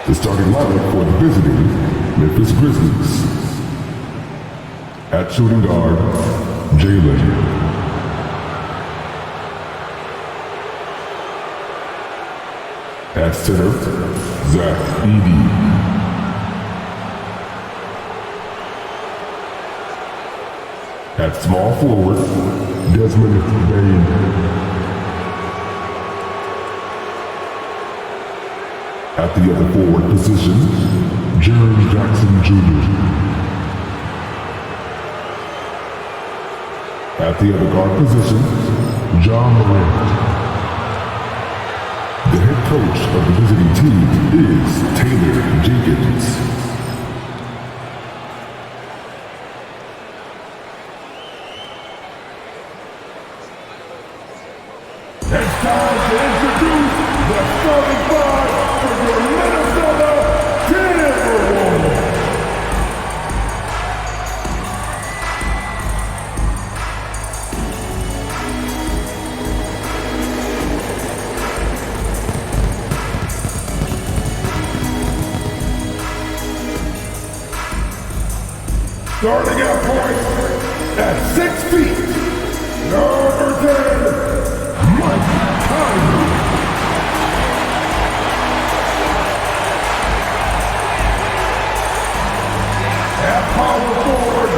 The starting lineup for the visiting Memphis Grizzlies. At shooting guard, Jalen. At center, Zach Edey. At small forward, Desmond Bane. At the other forward position, Jaren Jackson Jr. At the other guard position, John Morant. The head coach of the visiting team is Taylor Jenkins. It's time to introduce the starting five for your Minnesota Timberwolves. Starting at point at 6 feet, number 10. At power forward,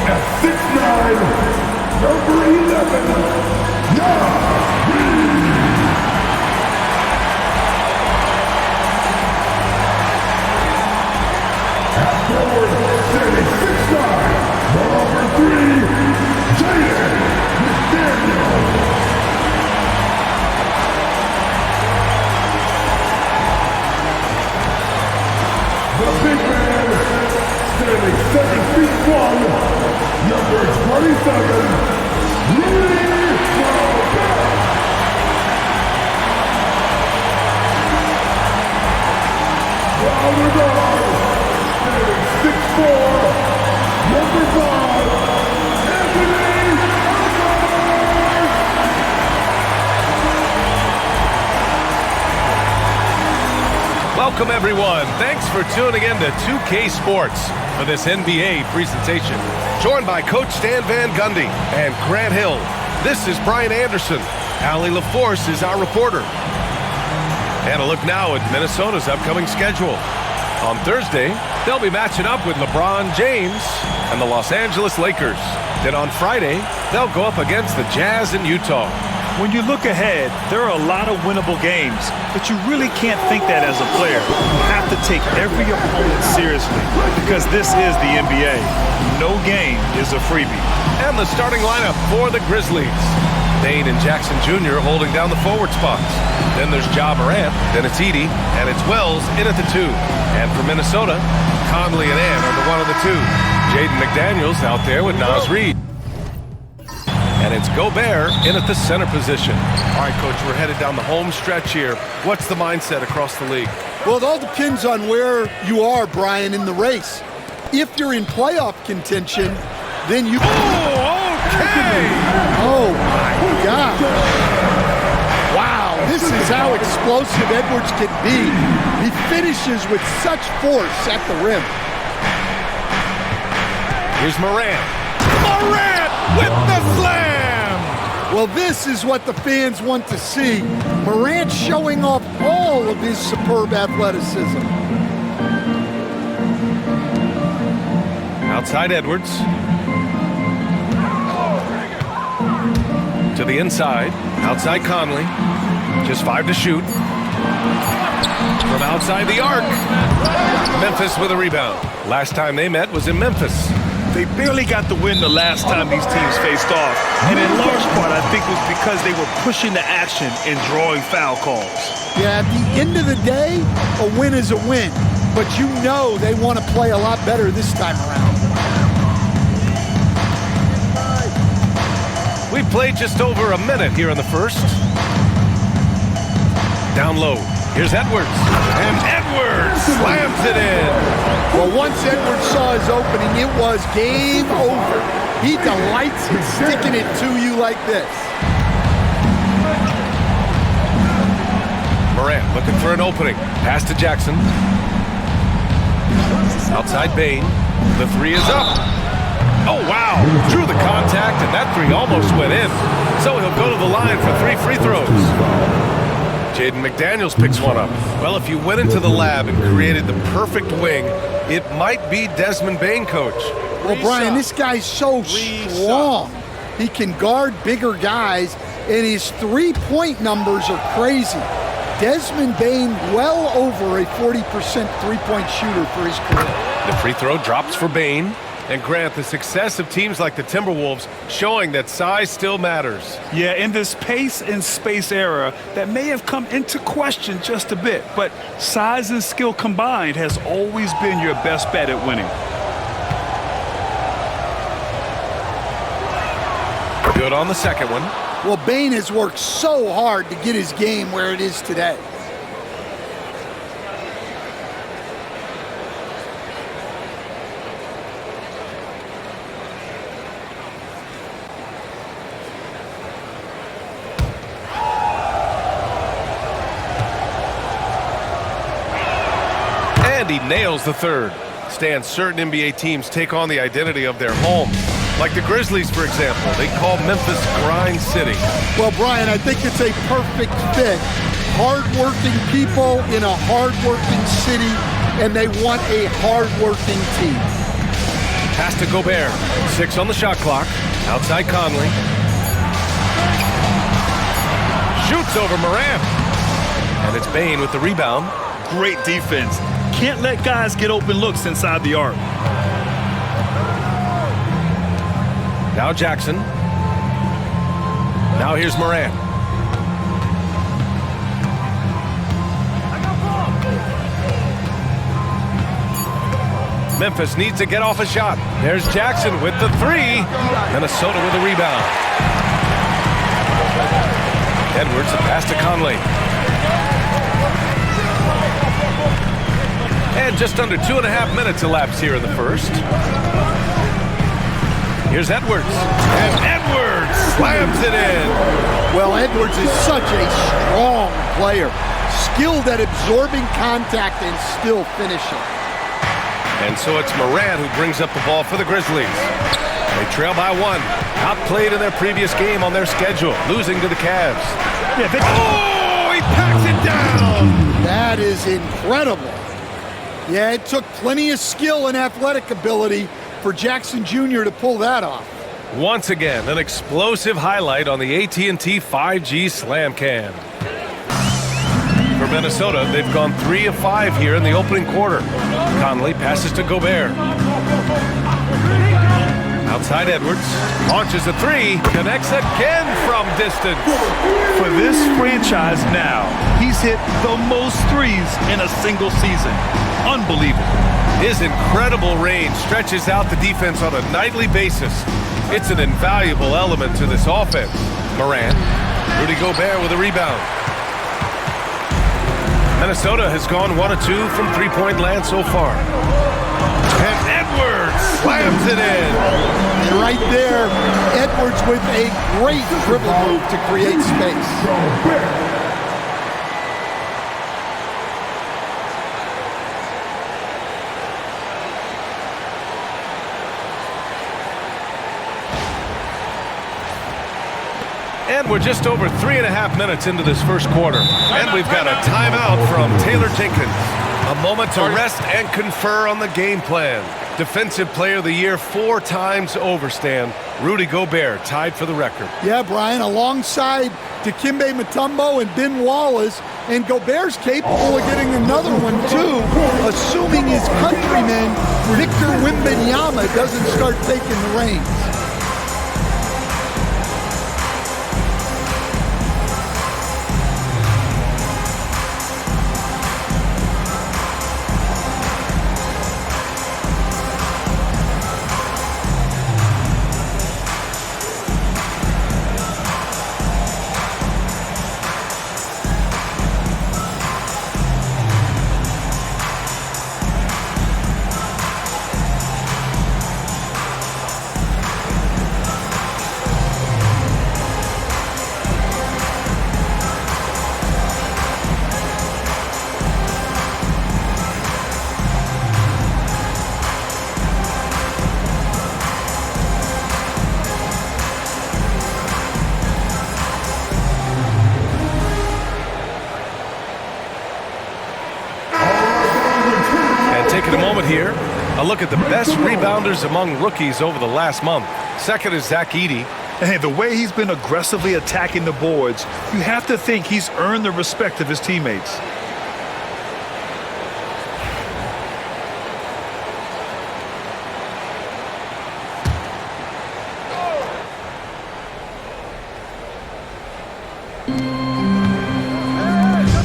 at 6'9", number 11, at forward, standing 6'9", number 3, Jaden McDaniel. The big man, standing 7 feet 1, number 27, Rudy Gobert. The other guard, standing 6'4", number 5, Anthony Edwards. Welcome everyone. Thanks for tuning in to 2K Sports for this NBA presentation. Joined by Coach Stan Van Gundy and Grant Hill. This is Brian Anderson. Allie LaForce is our reporter. And a look now at Minnesota's upcoming schedule. On Thursday, they'll be matching up with LeBron James and the Los Angeles Lakers. Then on Friday, they'll go up against the Jazz in Utah. When you look ahead, there are a lot of winnable games, but you really can't think that as a player. You have to take every opponent seriously because this is the NBA. No game is a freebie. And the starting lineup for the Grizzlies. Dane and Jackson Jr. holding down the forward spots. Then there's Ja Morant, then it's Edey, and it's Wells in at the 2. And for Minnesota, Conley and Ant are the 1 of the 2. Jaden McDaniels out there with Naz Reid. And it's Gobert in at the center position. All right, Coach, we're headed down the home stretch here. What's the mindset across the league? Well, it all depends on where you are, Brian, in the race. If you're in playoff contention, then you... Oh, okay! Oh, my God. Wow, this is how explosive Edwards can be. He finishes with such force at the rim. Here's Morant. Morant with the slam! Well, this is what the fans want to see. Morant showing off all of his superb athleticism. Outside Edwards. To the inside. Outside Conley. Just 5 to shoot. From outside the arc. Memphis with a rebound. Last time they met was in Memphis. They barely got the win the last time these teams faced off. And in large part, I think it was because they were pushing the action and drawing foul calls. Yeah, at the end of the day, a win is a win. But you know they want to play a lot better this time around. We played just over a minute here in the first. Down low. Here's Edwards. And Edwards slams it in. Well, once Edwards saw his opening, it was game over. He delights in sticking it to you like this. Morant looking for an opening. Pass to Jackson. Outside Bane. The three is up. Oh, wow. Drew the contact, and that three almost went in. So he'll go to the line for 3 free throws. Jaden McDaniels picks one up. Well, if you went into the lab and created the perfect wing, it might be Desmond Bane, coach. Well, Brian, this guy's so strong. He can guard bigger guys, and his three-point numbers are crazy. Desmond Bane, well over a 40% three-point shooter for his career. The free throw drops for Bane. And Grant, the success of teams like the Timberwolves showing that size still matters. Yeah, in this pace and space era, that may have come into question just a bit, but size and skill combined has always been your best bet at winning. Good on the second one. Well, Bane has worked so hard to get his game where it is today. And he nails the third. Stan, certain NBA teams take on the identity of their home. Like the Grizzlies, for example, they call Memphis Grind City. Well, Brian, I think it's a perfect fit. Hard-working people in a hard-working city, and they want a hard-working team. Pass to Gobert. 6 on the shot clock. Outside Conley. Shoots over Morant. And it's Bane with the rebound. Great defense. Can't let guys get open looks inside the arc. Now Jackson. Now here's Morant. Memphis needs to get off a shot. There's Jackson with the three. Minnesota with a rebound. Edwards, a pass to Conley. And just under 2.5 minutes elapsed here in the first. Here's Edwards. And Edwards slams it in. Well, Edwards is such a strong player. Skilled at absorbing contact and still finishing. And so it's Morant who brings up the ball for the Grizzlies. They trail by 1. Outplayed in their previous game on their schedule, losing to the Cavs. Oh, he packs it down. That is incredible. Yeah, it took plenty of skill and athletic ability for Jackson Jr. to pull that off. Once again, an explosive highlight on the AT&T 5G Slam Cam. For Minnesota, they've gone 3 of 5 here in the opening quarter. Conley passes to Gobert. Outside Edwards, launches a 3, connects again from distance. For this franchise now, he's hit the most threes in a single season. Unbelievable. His incredible range stretches out the defense on a nightly basis. It's an invaluable element to this offense. Morant, Rudy Gobert with a rebound. Minnesota has gone 1 of 2 from three-point land so far. And Edwards slams it in. And right there, Edwards with a great dribble move to create space. And we're just over 3.5 minutes into this first quarter. And we've got a timeout from Taylor Jenkins. A moment to rest and confer on the game plan. Defensive Player of the Year 4 times over, Stan. Rudy Gobert tied for the record. Yeah, Brian, alongside Dikembe Mutombo and Ben Wallace, and Gobert's capable of getting another one too, assuming his countryman Victor Wembanyama doesn't start taking the reins. Taking a moment here, a look at the best rebounders among rookies over the last month. Second is Zach Edey. And the way he's been aggressively attacking the boards, you have to think he's earned the respect of his teammates.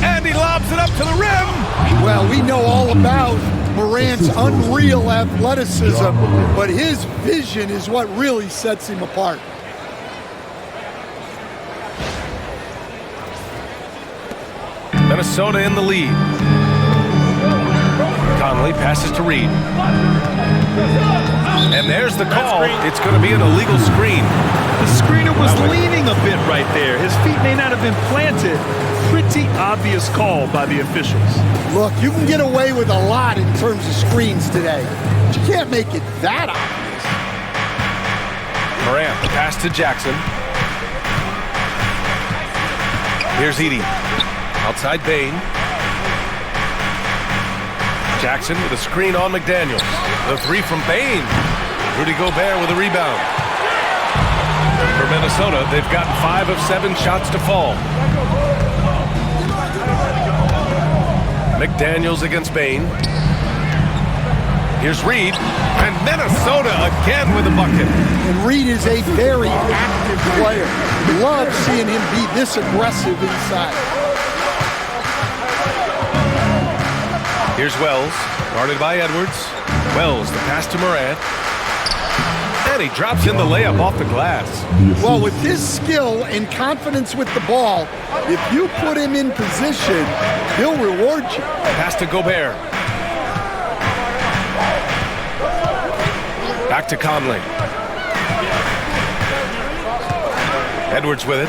And he lobs it up to the rim. Well, we know all about Morant's unreal athleticism, but his vision is what really sets him apart. Minnesota in the lead. Conley passes to Reed. And there's the call. It's going to be an illegal screen. The screener was leaning a bit right there. His feet may not have been planted. Pretty obvious call by the officials. Look, you can get away with a lot in terms of screens today, but you can't make it that obvious. Morant, pass to Jackson. Here's Edey. Outside Bane. Jackson with a screen on McDaniels. The three from Bane. Rudy Gobert with a rebound. For Minnesota, they've gotten 5 of 7 shots to fall. McDaniels against Bane. Here's Reed. And Minnesota again with a bucket. And Reed is a very active player. Love seeing him be this aggressive inside. Here's Wells, guarded by Edwards. Wells, the pass to Morant. And he drops in the layup off the glass. Well, with his skill and confidence with the ball, if you put him in position, he'll reward you. Pass to Gobert. Back to Conley. Edwards with it.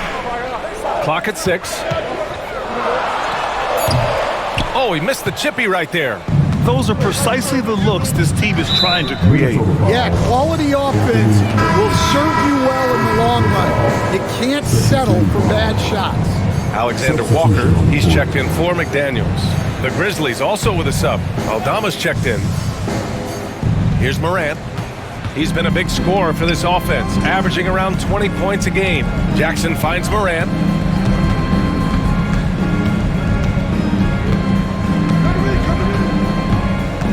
Clock at 6. Oh, he missed the chippy right there. Those are precisely the looks this team is trying to create. Yeah, quality offense will serve you well in the long run. It can't settle for bad shots. Alexander Walker, he's checked in for McDaniels. The Grizzlies also with a sub. Aldama's checked in. Here's Morant. He's been a big scorer for this offense, averaging around 20 points a game. Jackson finds Morant.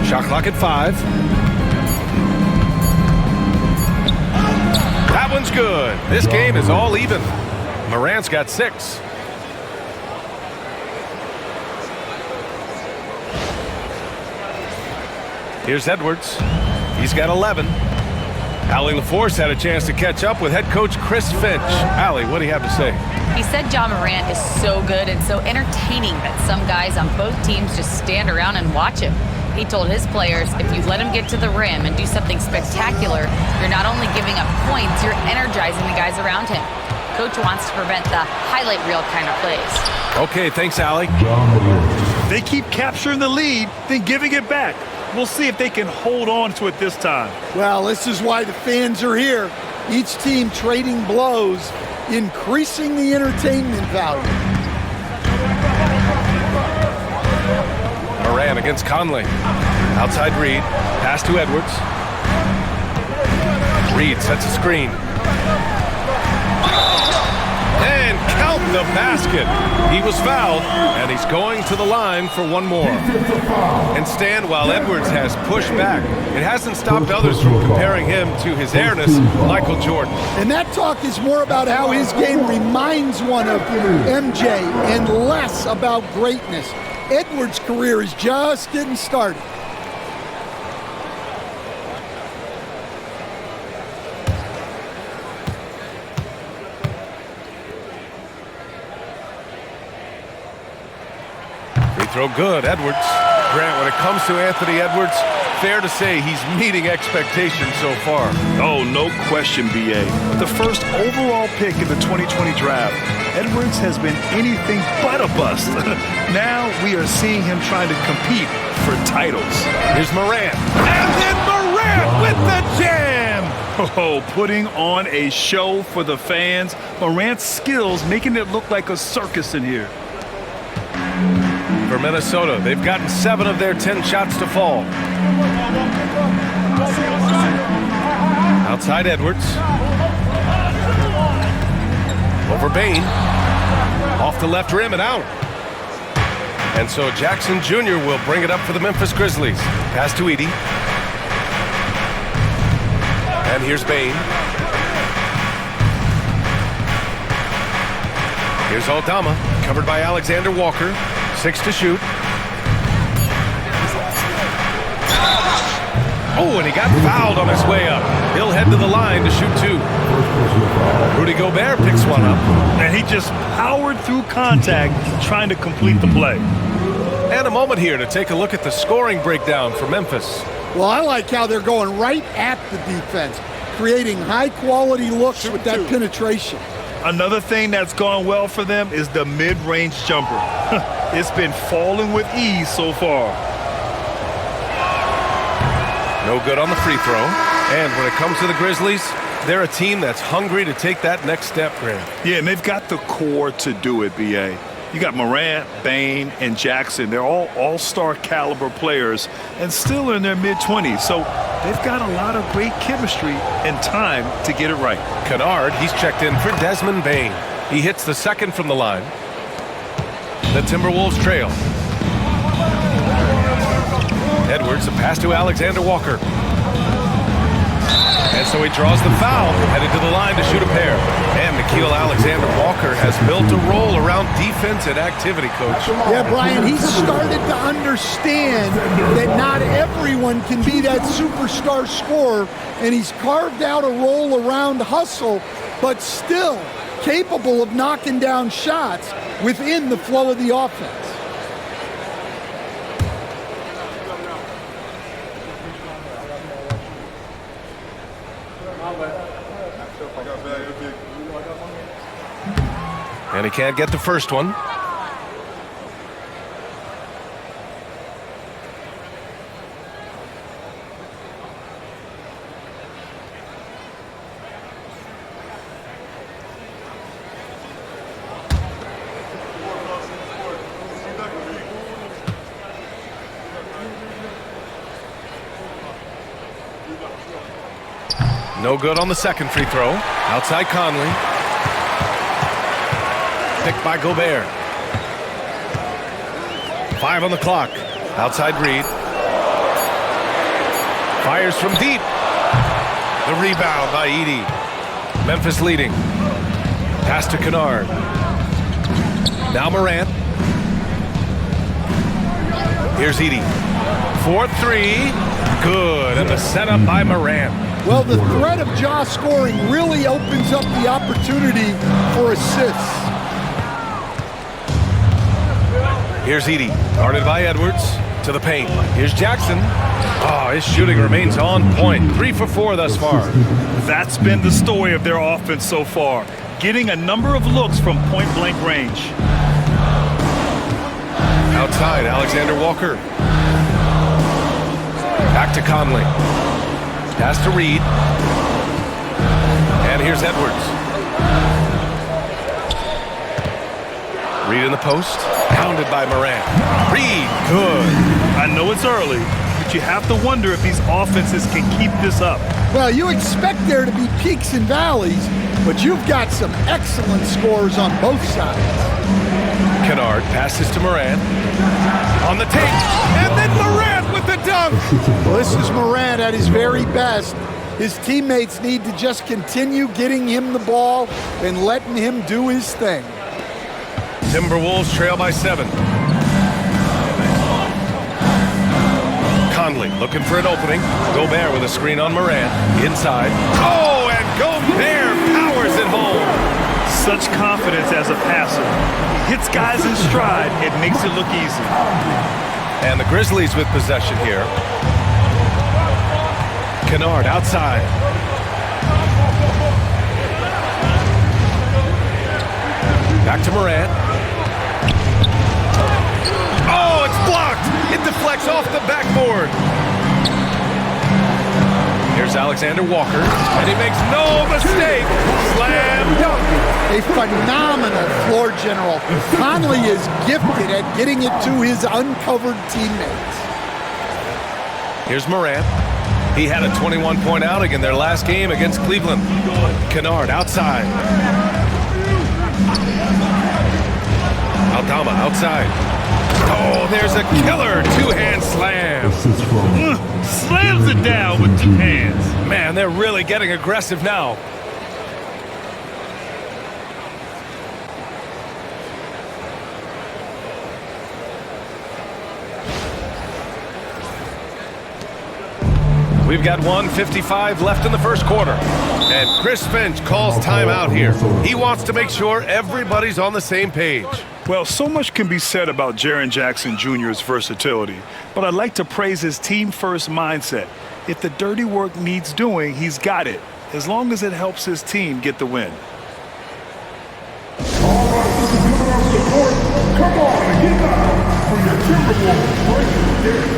Shot clock at 5. That one's good. This game is all even. Morant's got 6. Here's Edwards. He's got 11. Allie LaForce had a chance to catch up with head coach Chris Finch. Allie, what do you have to say? He said John Morant is so good and so entertaining that some guys on both teams just stand around and watch him. He told his players, if you let him get to the rim and do something spectacular, you're not only giving up points, you're energizing the guys around him. Coach wants to prevent the highlight reel kind of plays. Okay, thanks, Allie. They keep capturing the lead, then giving it back. We'll see if they can hold on to it this time. Well, this is why the fans are here. Each team trading blows, increasing the entertainment value. Morant against Conley. Outside Reed. Pass to Edwards. Reed sets a screen. And count the basket. He was fouled, and he's going to the line for one more. And stand while Edwards has pushed back. It hasn't stopped others from comparing him to his airness, Michael Jordan. And that talk is more about how his game reminds one of MJ and less about greatness. Edwards' career is just getting started. Free throw good, Edwards. Grant, when it comes to Anthony Edwards, fair to say he's meeting expectations so far. Oh, no question, B.A. The first overall pick in the 2020 draft, Edwards has been anything but a bust. Now we are seeing him trying to compete for titles. Here's Morant. And then Morant with the jam! Oh, putting on a show for the fans. Morant's skills making it look like a circus in here. for Minnesota. They've gotten 7 of their 10 shots to fall. Outside Edwards. Over Bane. Off the left rim and out. And so Jackson Jr. will bring it up for the Memphis Grizzlies. Pass to Edey. And here's Bane. Here's Aldama, covered by Alexander Walker. 6 to shoot. Oh, and he got fouled on his way up. He'll head to the line to shoot 2. Rudy Gobert picks one up. And he just powered through contact trying to complete the play. And a moment here to take a look at the scoring breakdown for Memphis. Well, I like how they're going right at the defense, creating high-quality looks with that penetration. Another thing that's gone well for them is the mid-range jumper. It's been falling with ease so far. No good on the free throw. And when it comes to the Grizzlies, they're a team that's hungry to take that next step, Grant. Yeah, and they've got the core to do it, B.A. You got Morant, Bane, and Jackson. They're all all-star caliber players and still in their mid-20s. So they've got a lot of great chemistry and time to get it right. Kennard, he's checked in for Desmond Bane. He hits the second from the line. The Timberwolves trail. Edwards, a pass to Alexander Walker. And so he draws the foul, headed to the line to shoot a pair. And Nickeil Alexander-Walker has built a role around defense and activity, Coach. Yeah, Brian, he's started to understand that not everyone can be that superstar scorer, and he's carved out a role around hustle, but still capable of knocking down shots within the flow of the offense. And he can't get the first one. No good on the second free throw. Outside Conley. Picked by Gobert. 5 on the clock. Outside Reed. Fires from deep. The rebound by Edey. Memphis leading. Pass to Kennard. Now Morant. Here's Edey. 4-3. Good. And the setup by Morant. Well, the threat of Ja scoring really opens up the opportunity for assists. Here's Edey, guarded by Edwards, to the paint. Here's Jackson. Oh, his shooting remains on point. 3 for 4 thus far. That's been the story of their offense so far, getting a number of looks from point-blank range. Outside, Alexander Walker. Back to Conley. Pass to Reed. And here's Edwards. Reed in the post. Pounded by Morant. Reed, good. I know it's early, but you have to wonder if these offenses can keep this up. Well, you expect there to be peaks and valleys, but you've got some excellent scores on both sides. Kennard passes to Morant. On the tape. And then Morant with the dunk. Well, this is Morant at his very best. His teammates need to just continue getting him the ball and letting him do his thing. Timberwolves trail by 7. Conley looking for an opening. Gobert with a screen on Morant. Inside. Oh, and Gobert powers it home. Such confidence as a passer. He hits guys in stride. It makes it look easy. And the Grizzlies with possession here. Kennard outside. Back to Morant. Oh, it's blocked. It deflects off the backboard. Here's Alexander Walker, and he makes no mistake. Slam dunk. A phenomenal floor general. Conley is gifted at getting it to his uncovered teammates. Here's Morant. He had a 21-point outing in their last game against Cleveland. Kennard outside. Aldama outside. Oh, there's a killer two-hand slam. Assist from Slams it down with two hands. Man, they're really getting aggressive now. We've got 1:55 left in the first quarter. And Chris Finch calls timeout here. He wants to make sure everybody's on the same page. Well, so much can be said about Jaren Jackson Jr.'s versatility, but I'd like to praise his team-first mindset. If the dirty work needs doing, he's got it, as long as it helps his team get the win. Come on, get down for your Timberwolves breaking the game.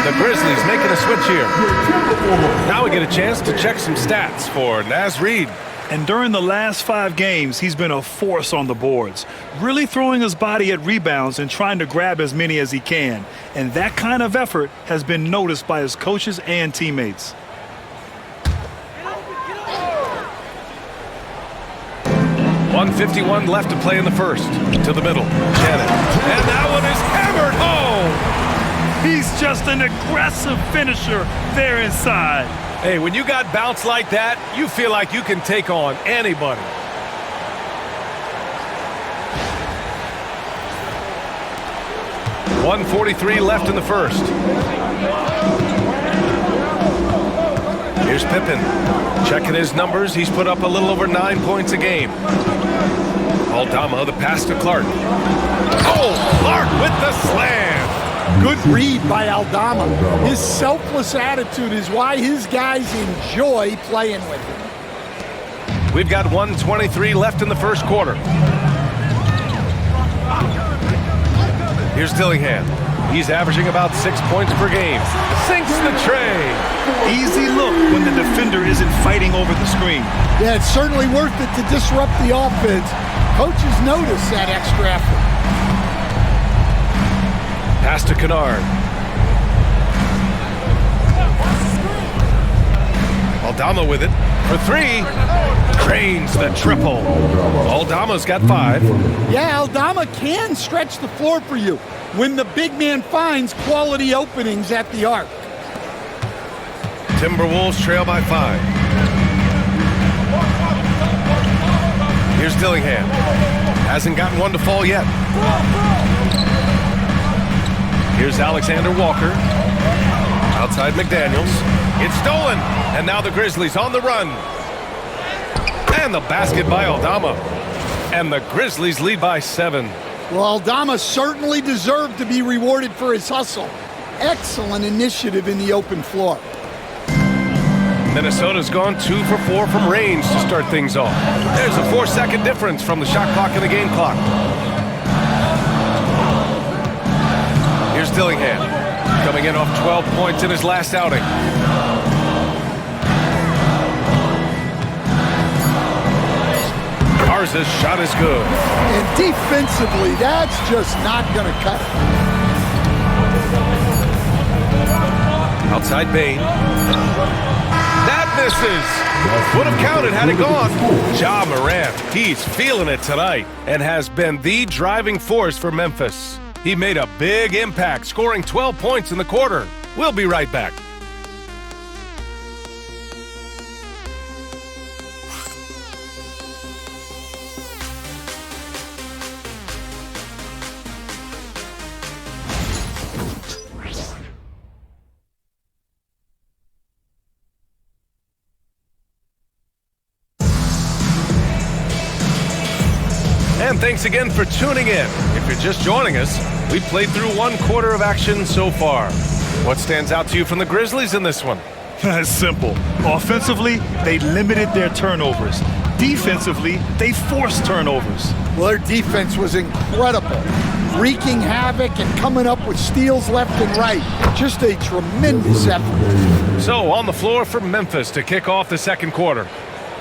The Grizzlies making a switch here. Now we get a chance to check some stats for Naz Reid. And during the last 5 games, he's been a force on the boards, really throwing his body at rebounds and trying to grab as many as he can. And that kind of effort has been noticed by his coaches and teammates. .151 left to play in the first. To the middle. Shannon. And that one is hammered home. He's just an aggressive finisher there inside. Hey, when you got bounce like that, you feel like you can take on anybody. .143 left in the first. Here's Pippen. Checking his numbers, he's put up a little over 9 points a game. Aldama, the pass to Clark. Oh, Clark with the slam. Good read by Aldama. His selfless attitude is why his guys enjoy playing with him. We've got 1:23 left in the first quarter. Here's Dillingham. He's averaging about 6 points per game. Sinks the tray. Easy look when the defender isn't fighting over the screen. Yeah, it's certainly worth it to disrupt the offense. Coaches notice that extra effort. Pass to Kennard. Aldama with it for 3. Cranes the triple. Aldama's got 5. Yeah, Aldama can stretch the floor for you when the big man finds quality openings at the arc. Timberwolves trail by 5. Here's Dillingham. Hasn't gotten one to fall yet. Here's Alexander Walker. Outside McDaniels. It's stolen. And now the Grizzlies on the run. And the basket by Aldama. And the Grizzlies lead by 7. Well, Aldama certainly deserved to be rewarded for his hustle. Excellent initiative in the open floor. Minnesota's gone 2 for 4 from range to start things off. There's a 4-second difference from the shot clock and the game clock. Here's Dillingham, coming in off 12 points in his last outing. Garza's shot is good. And defensively, that's just not going to cut it. Outside Bane. That misses. Would have counted had it gone. Ja Morant, he's feeling it tonight and has been the driving force for Memphis. He made a big impact, scoring 12 points in the quarter. We'll be right back. And thanks again for tuning in. If you're just joining us, we've played through one quarter of action so far. What stands out to you from the Grizzlies in this one? It's simple. Offensively, they limited their turnovers. Defensively, they forced turnovers. Well, their defense was incredible, wreaking havoc and coming up with steals left and right. Just a tremendous effort. So, on the floor for Memphis to kick off the second quarter.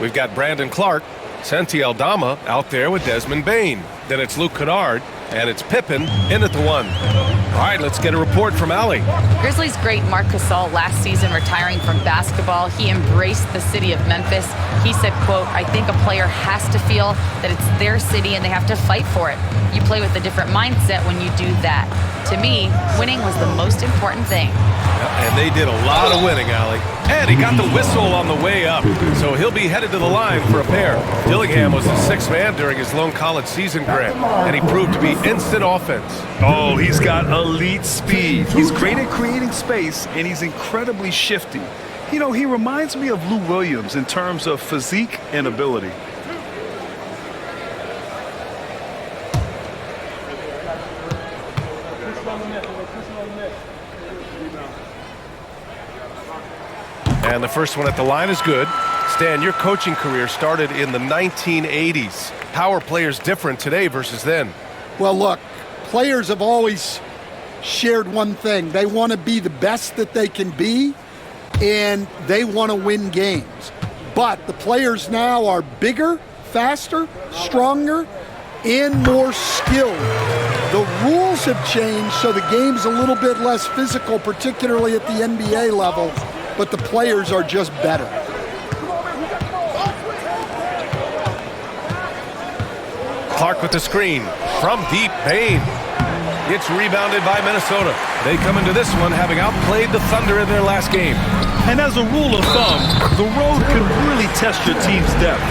We've got Brandon Clark, Santi Aldama out there with Desmond Bane. Then it's Luke Kennard, and it's Pippen in at the one. All right, let's get a report from Allie. Grizzlies great Marc Gasol last season retiring from basketball. He embraced the city of Memphis. He said, quote, "I think a player has to feel that it's their city and they have to fight for it. You play with a different mindset when you do that. To me, winning was the most important thing." And they did a lot of winning, Allie. And he got the whistle on the way up, so he'll be headed to the line for a pair. Dillingham was the sixth man during his lone college season, Grant, and he proved to be instant offense. Oh, he's got elite speed. He's great at creating space, and he's incredibly shifty. You know, he reminds me of Lou Williams in terms of physique and ability. And the first one at the line is good. Stan, your coaching career started in the 1980s. How are players different today versus then? Well, look, players have always shared one thing. They want to be the best that they can be, and they want to win games. But the players now are bigger, faster, stronger, and more skilled. The rules have changed, so the game's a little bit less physical, particularly at the NBA level, but the players are just better. Clark with the screen from deep. Bane gets rebounded by Minnesota. They come into this one having outplayed the Thunder in their last game. And as a rule of thumb, the road can really test your team's depth.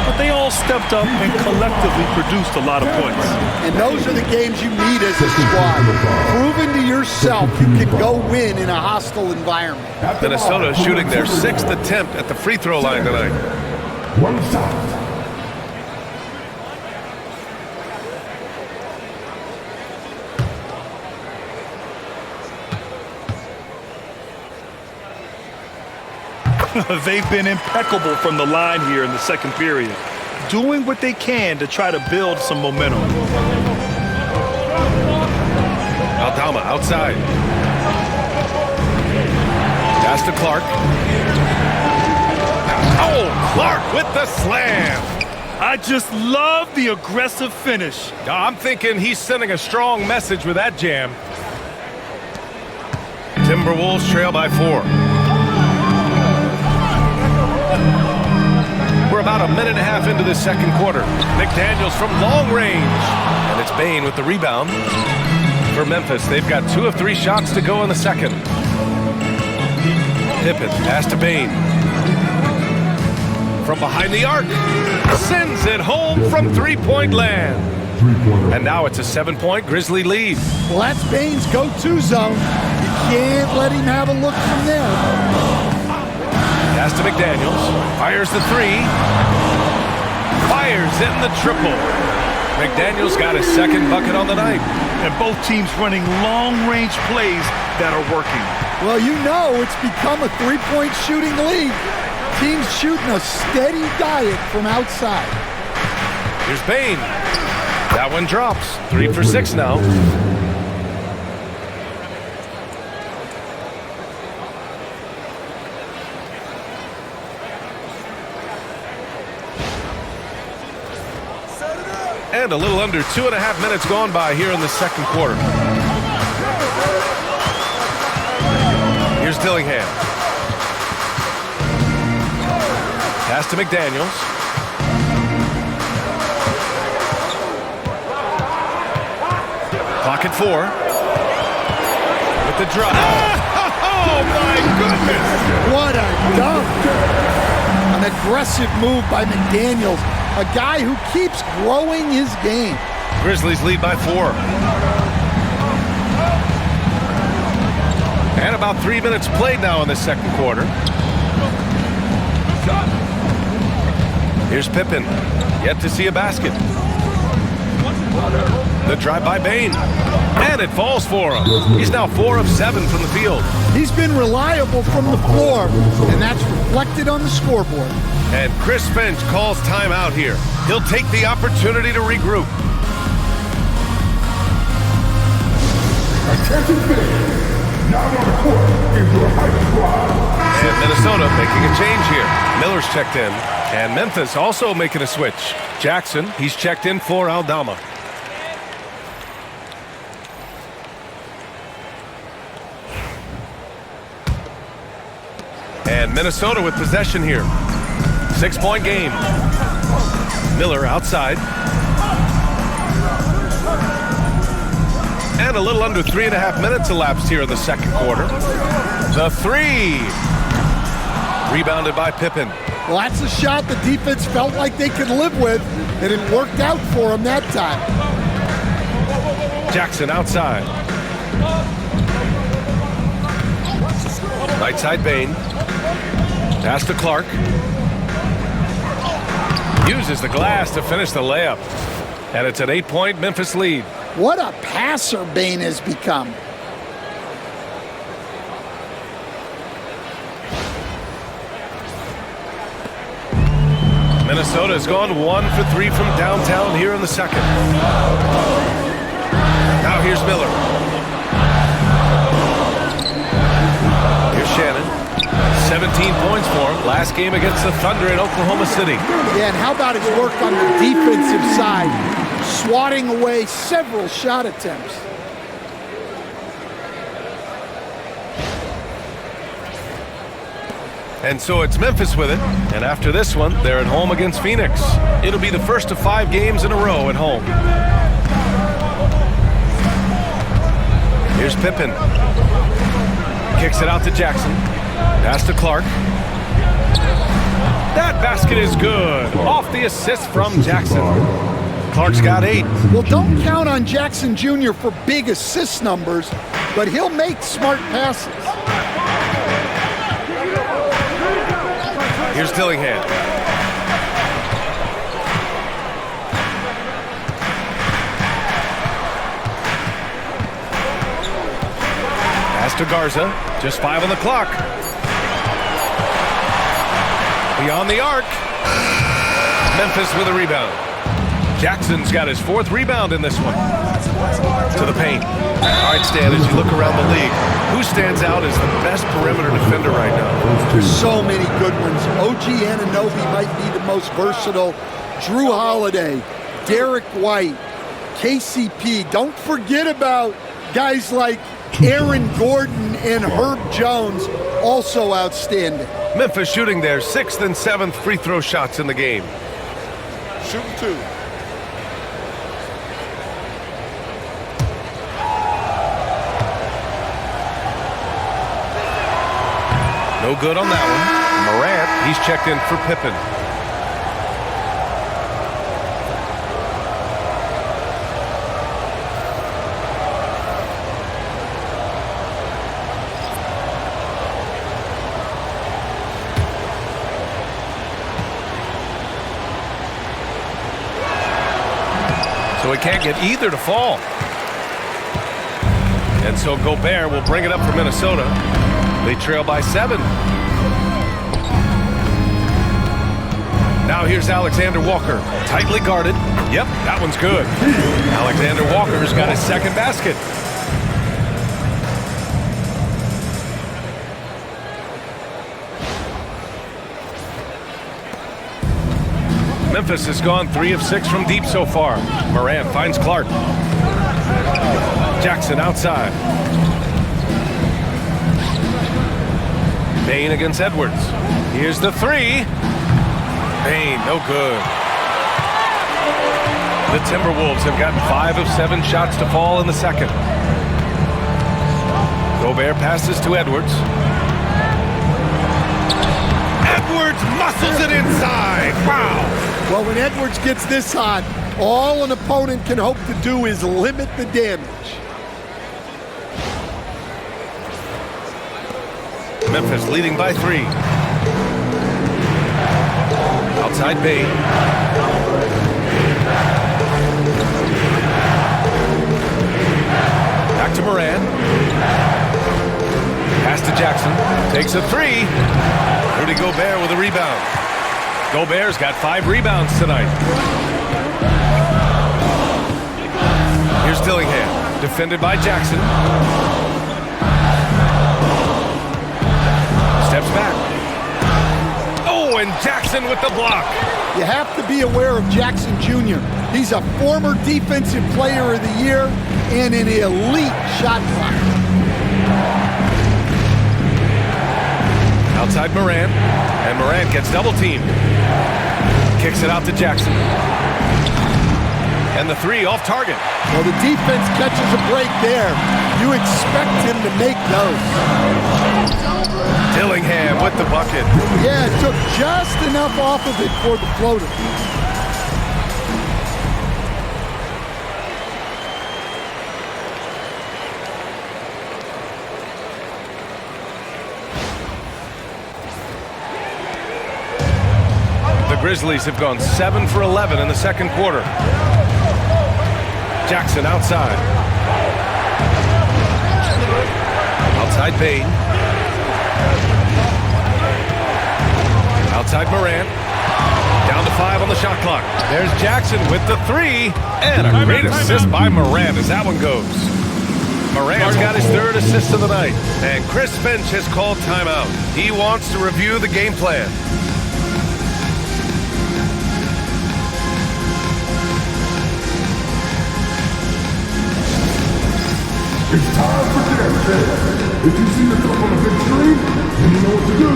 But they all stepped up and collectively produced a lot of points. And those are the games you need as a squad. Proving to yourself you can go win in a hostile environment. Minnesota shooting their sixth attempt at the free throw line tonight. One shot. They've been impeccable from the line here in the second period, doing what they can to try to build some momentum. Aldama outside. Pass to Clark. Oh, Clark with the slam. I just love the aggressive finish. I'm thinking he's sending a strong message with that jam. Timberwolves trail by 4. We're about a minute and a half into the second quarter. McDaniels from long range. And it's Bane with the rebound for Memphis. They've got 2 of 3 shots to go in the second. Pippen, pass to Bane. From behind the arc. Sends it home from three-point land. And now it's a 7-point Grizzly lead. Well, that's Bane's go-to zone. You can't let him have a look from there. Pass to McDaniels. Fires the 3. Fires in the triple. McDaniels got his second bucket on the night. And both teams running long-range plays that are working. Well, you know it's become a three-point shooting league. Teams shooting a steady diet from outside. Here's Bane. That one drops. 3 for 6 now. And a little under 2.5 minutes gone by here in the second quarter. Here's Dillingham. Pass to McDaniels. Clock at 4. With the drive. Oh, my goodness! What a dunk! An aggressive move by McDaniels, a guy who keeps growing his game. Grizzlies lead by 4. And about 3 minutes played now in the second quarter. Here's Pippen, yet to see a basket. The drive by Bane, and it falls for him. He's now 4 of 7 from the field. He's been reliable from the floor, and that's reflected on the scoreboard. And Chris Finch calls timeout here. He'll take the opportunity to regroup. Attention fans. Now on the court is your hype squad. And Minnesota making a change here. Miller's checked in, and Memphis also making a switch. Jackson, he's checked in for Aldama. And Minnesota with possession here. 6-point game. Miller outside. And a little under 3.5 minutes elapsed here in the second quarter. The 3. Rebounded by Pippen. Well, that's a shot the defense felt like they could live with, and it worked out for them that time. Jackson outside. Right side Bane. Pass to Clark. Uses the glass to finish the layup. And it's an 8-point Memphis lead. What a passer Bane has become. Minnesota has gone 1 for 3 from downtown here in the second. Now here's Miller. Here's Shannon. 17 points for him. Last game against the Thunder in Oklahoma City. Yeah, and how about his work on the defensive side? Swatting away several shot attempts. And so it's Memphis with it. And after this one, they're at home against Phoenix. It'll be the first of 5 games in a row at home. Here's Pippen. Kicks it out to Jackson. Pass to Clark. That basket is good. Off the assist from Jackson. Clark's got 8. Well, don't count on Jackson Jr. for big assist numbers, but he'll make smart passes. Here's Dillingham. Pass to Garza. Just 5 on the clock. Beyond the arc. Memphis with a rebound. Jackson's got his 4th rebound in this one. To the paint. All right, Stan, as you look around the league, who stands out as the best perimeter defender right now? There's so many good ones. OG Anunoby might be the most versatile. Drew Holiday, Derek White, KCP. Don't forget about guys like Aaron Gordon and Herb Jones, also outstanding. Memphis shooting their 6th and 7th free throw shots in the game. Shooting 2. No good on that one. Morant, he's checked in for Pippen. So he can't get either to fall. And so Gobert will bring it up for Minnesota. They trail by 7. Now here's Alexander Walker. Tightly guarded. Yep, that one's good. Alexander Walker's got his 2nd basket. Memphis has gone 3 of 6 from deep so far. Morant finds Clark. Jackson outside. Bane against Edwards. Here's the three. Bane, no good. The Timberwolves have gotten 5 of 7 shots to fall in the second. Gobert passes to Edwards. Edwards muscles it inside. Wow. Well, when Edwards gets this hot, all an opponent can hope to do is limit the damage. Memphis leading by 3. Outside Bane. Back to Morant. Pass to Jackson. Takes a 3. Rudy Gobert with a rebound. Gobert's got 5 rebounds tonight. Here's Dillingham. Defended by Jackson. Steps back. Oh, and Jackson with the block. You have to be aware of Jackson Jr. He's a former Defensive Player of the Year and an elite shot blocker. Outside Morant, and Morant gets double teamed. Kicks it out to Jackson. And the 3 off target. Well, the defense catches a break there. You expect him to make those. Dillingham with the bucket. Yeah, it took just enough off of it for the floater. The Grizzlies have gone 7 for 11 in the second quarter. Jackson outside. Outside Bane. Outside Morant. Down to 5 on the shot clock. There's Jackson with the 3. And a great assist by Morant as that one goes. Morant's got his 3rd assist of the night. And Chris Finch has called timeout. He wants to review the game plan. It's time for dance day. If you see yourself on a big screen and you know what to do,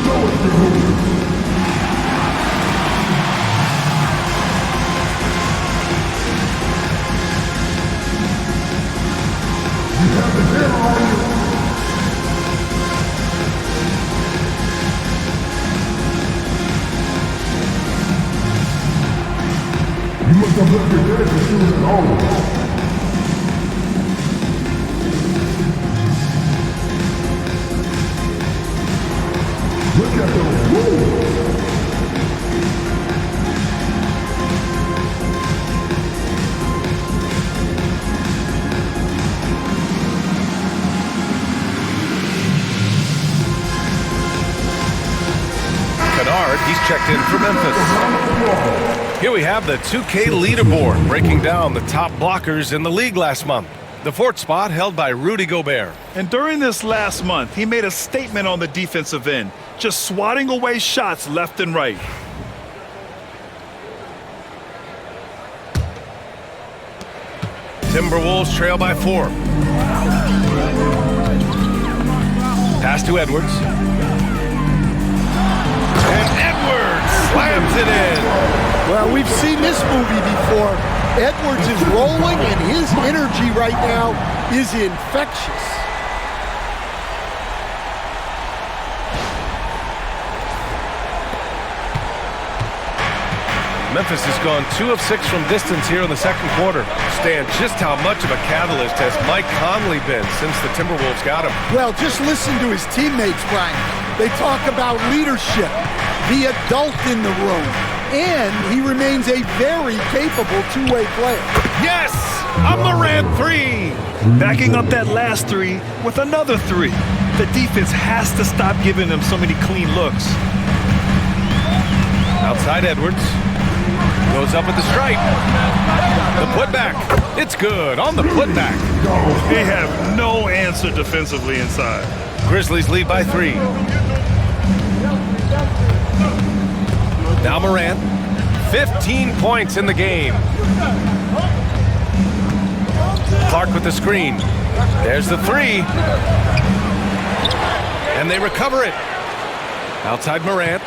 show us your moves. You have the camera on you. You must have left your dancing shoes at home. Look at those moves! Kennard, he's checked in for Memphis. Here we have the 2K leaderboard breaking down the top blockers in the league last month. The 4th spot held by Rudy Gobert. And during this last month, he made a statement on the defensive end, just swatting away shots left and right. Timberwolves trail by 4. Pass to Edwards. And Edwards slams it in. Well, we've seen this movie before. Edwards is rolling, and his energy right now is infectious. Memphis has gone 2 of 6 from distance here in the second quarter. Stan, just how much of a catalyst has Mike Conley been since the Timberwolves got him? Well, just listen to his teammates, Brian. They talk about leadership, the adult in the room, and he remains a very capable two-way player. Yes! A Morant 3! Backing up that last 3 with another 3. The defense has to stop giving them so many clean looks. Outside Edwards. Goes up at the stripe. The putback. It's good on the putback. They have no answer defensively inside. Grizzlies lead by 3. Now Morant. 15 points in the game. Clark with the screen. There's the 3. And they recover it. Outside Morant.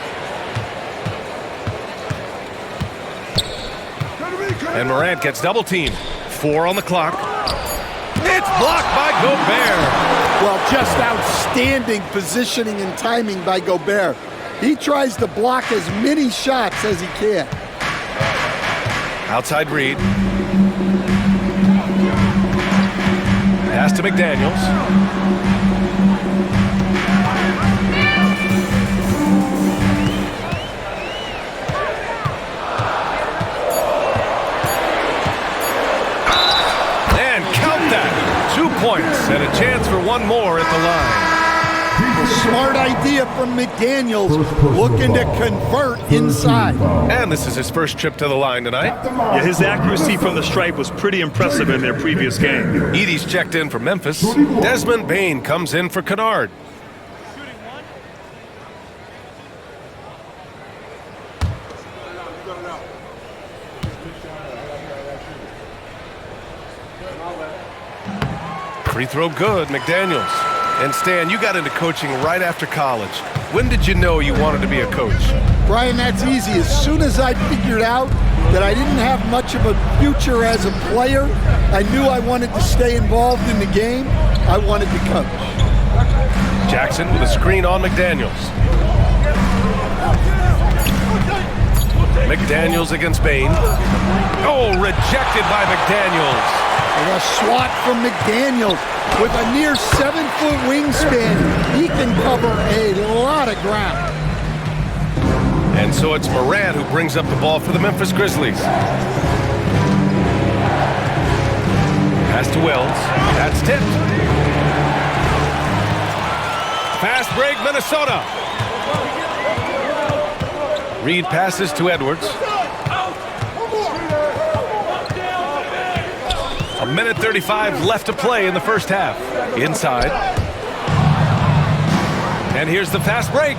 And Morant gets double teamed. 4 on the clock. It's blocked by Gobert. Well, just outstanding positioning and timing by Gobert. He tries to block as many shots as he can. Outside Reed. Pass to McDaniels. And count that. 2 points and a chance for one more at the line. Smart idea from McDaniels, looking to convert inside. And this is his first trip to the line tonight. Yeah, his accuracy from the stripe was pretty impressive in their previous game. Edie's checked in for Memphis. Desmond Bane comes in for Kennard. Free throw good, McDaniels. And Stan, you got into coaching right after college. When did you know you wanted to be a coach? Brian, that's easy. As soon as I figured out that I didn't have much of a future as a player, I knew I wanted to stay involved in the game. I wanted to coach. Jackson with a screen on McDaniels. McDaniels against Bane. Oh, rejected by McDaniels. And a swat from McDaniels. With a near 7-foot wingspan, he can cover a lot of ground. And so it's Morant who brings up the ball for the Memphis Grizzlies. Pass to Wells. That's tipped. Fast break, Minnesota. Reed passes to Edwards. A minute 35 left to play in the first half. Inside. And here's the fast break.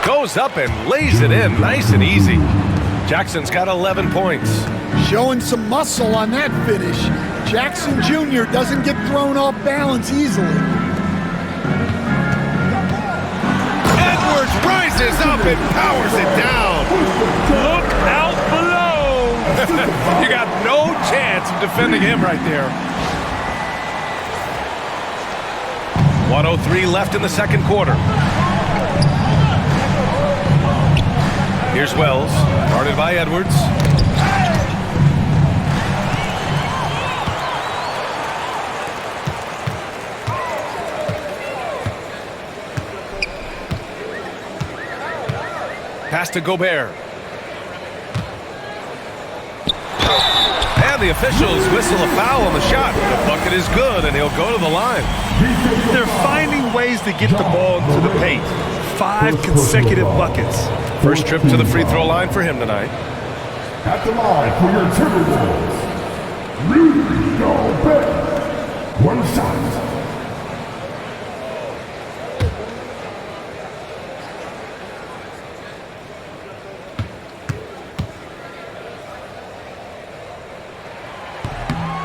Goes up and lays it in nice and easy. Jackson's got 11 points. Showing some muscle on that finish. Jackson Jr. doesn't get thrown off balance easily. Edwards rises up and powers it down. Look out below. You got no chance of defending him right there. 1:03 left in the second quarter. Here's Wells, guarded by Edwards. Pass to Gobert. And the officials whistle a foul on the shot. The bucket is good, and he'll go to the line. They're finding ways to get the ball to the paint. 5 consecutive buckets. First trip to the free throw line for him tonight. At the line for your Timberwolves, Rudy Gobert. One shot.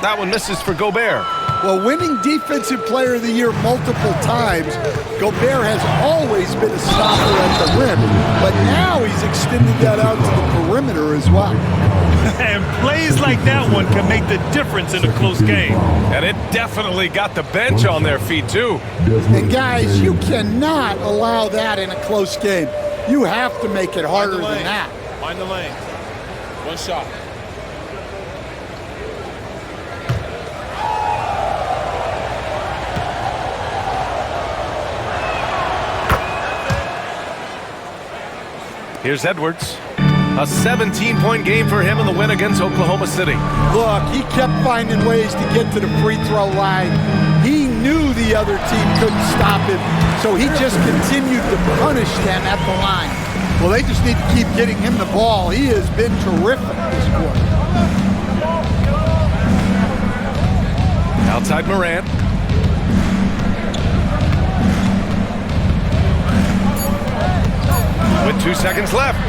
That one misses for Gobert. Well, winning Defensive Player of the Year multiple times, Gobert has always been a stopper at the rim, but now he's extended that out to the perimeter as well. And plays like that one can make the difference in a close game. And it definitely got the bench on their feet, too. And guys, you cannot allow that in a close game. You have to make it harder than that. Find the lane. One shot. Here's Edwards. A 17-point game for him in the win against Oklahoma City. Look, he kept finding ways to get to the free throw line. He knew the other team couldn't stop him, so he just continued to punish them at the line. Well, they just need to keep getting him the ball. He has been terrific this quarter. Outside Morant. With 2 seconds left.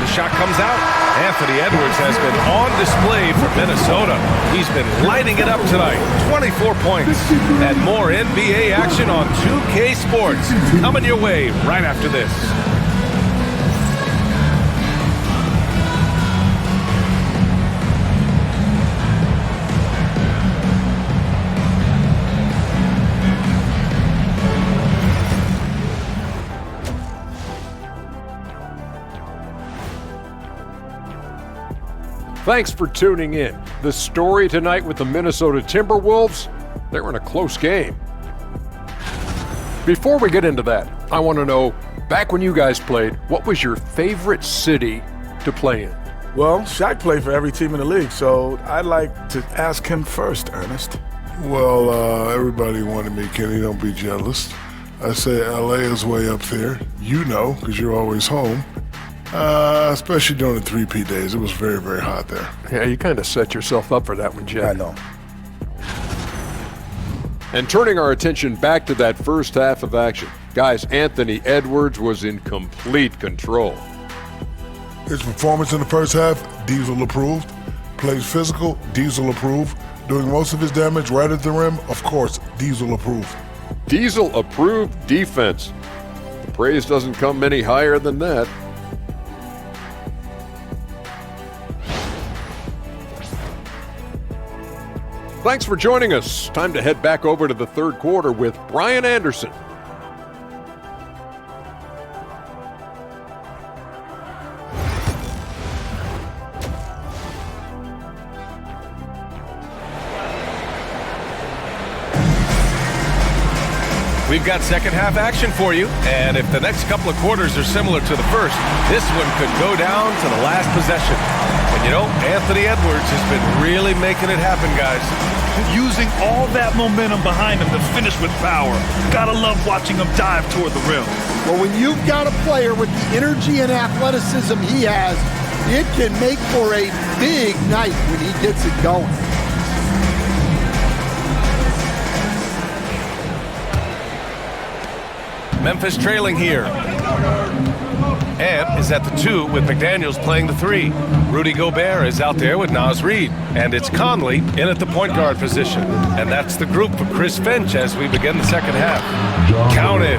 The shot comes out. Anthony Edwards has been on display for Minnesota. He's been lighting it up tonight. 24 points. And more NBA action on 2K Sports coming your way right after this. Thanks for tuning in. The story tonight with the Minnesota Timberwolves, they were in a close game. Before we get into that, I want to know, back when you guys played, what was your favorite city to play in? Well, Shaq played for every team in the league, so I'd like to ask him first, Ernest. Well, everybody wanted me, Kenny, don't be jealous. I say LA is way up there. You know, because you're always home. Especially during the 3P days. It was very, very hot there. Yeah, you kind of set yourself up for that one, Jeff. I know. And turning our attention back to that first half of action, guys, Anthony Edwards was in complete control. His performance in the first half, Diesel approved. Plays physical, Diesel approved. Doing most of his damage right at the rim, of course, Diesel approved. Diesel approved defense. The praise doesn't come any higher than that. Thanks for joining us. Time to head back over to the third quarter with Brian Anderson. We've got second half action for you, and if the next couple of quarters are similar to the first, this one could go down to the last possession. And you know, Anthony Edwards has been really making it happen, guys. Using all that momentum behind him to finish with power. Gotta love watching him dive toward the rim. Well, when you've got a player with the energy and athleticism he has, it can make for a big night when he gets it going. Memphis trailing here. And is at the 2 with McDaniels playing the 3. Rudy Gobert is out there with Naz Reid. And it's Conley in at the point guard position. And that's the group for Chris Finch as we begin the second half. Counted.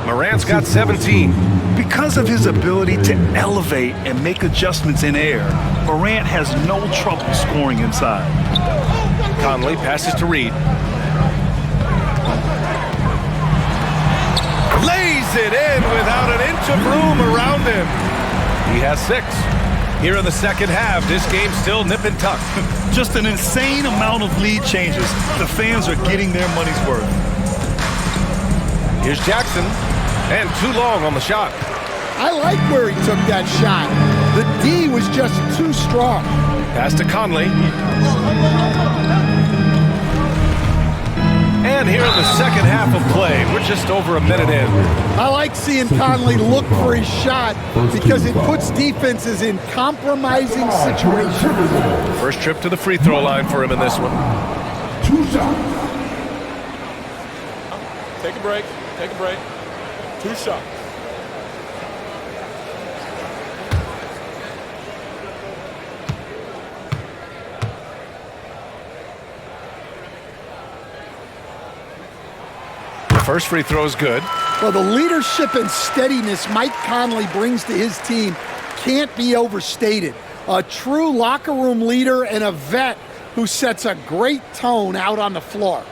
Morant's got 17. Because of his ability to elevate and make adjustments in air, Morant has no trouble scoring inside. Conley passes to Reid. Lays it in without an inch of room around him. He has 6. Here in the second half, this game's still nip and tuck. Just an insane amount of lead changes. The fans are getting their money's worth. Here's Jackson, and too long on the shot. I like where he took that shot. The D was just too strong. Pass to Conley. And here in the second half of play, we're just over a minute in. I like seeing Conley look for his shot because it puts defenses in compromising situations. First trip to the free throw line for him in this one. 2 shots. Take a break. Take a break. 2 shots. First free throw is good. Well, the leadership and steadiness Mike Conley brings to his team can't be overstated. A true locker room leader and a vet who sets a great tone out on the floor.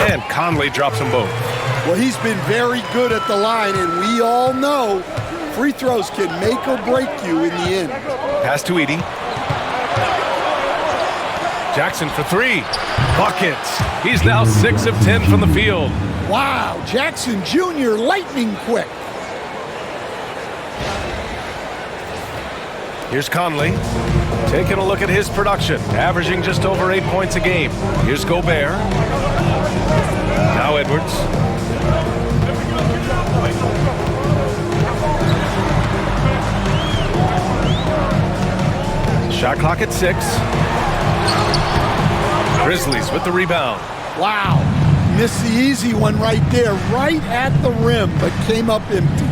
And Conley drops them both. Well, he's been very good at the line, and we all know free throws can make or break you in the end. Pass to Edey. Jackson for 3. Buckets. He's now 6 of 10 from the field. Wow, Jackson Jr. lightning quick. Here's Conley. Taking a look at his production. Averaging just over 8 points a game. Here's Gobert. Now Edwards. Shot clock at 6. Grizzlies with the rebound. Wow. Missed the easy one right there, right at the rim, but came up empty.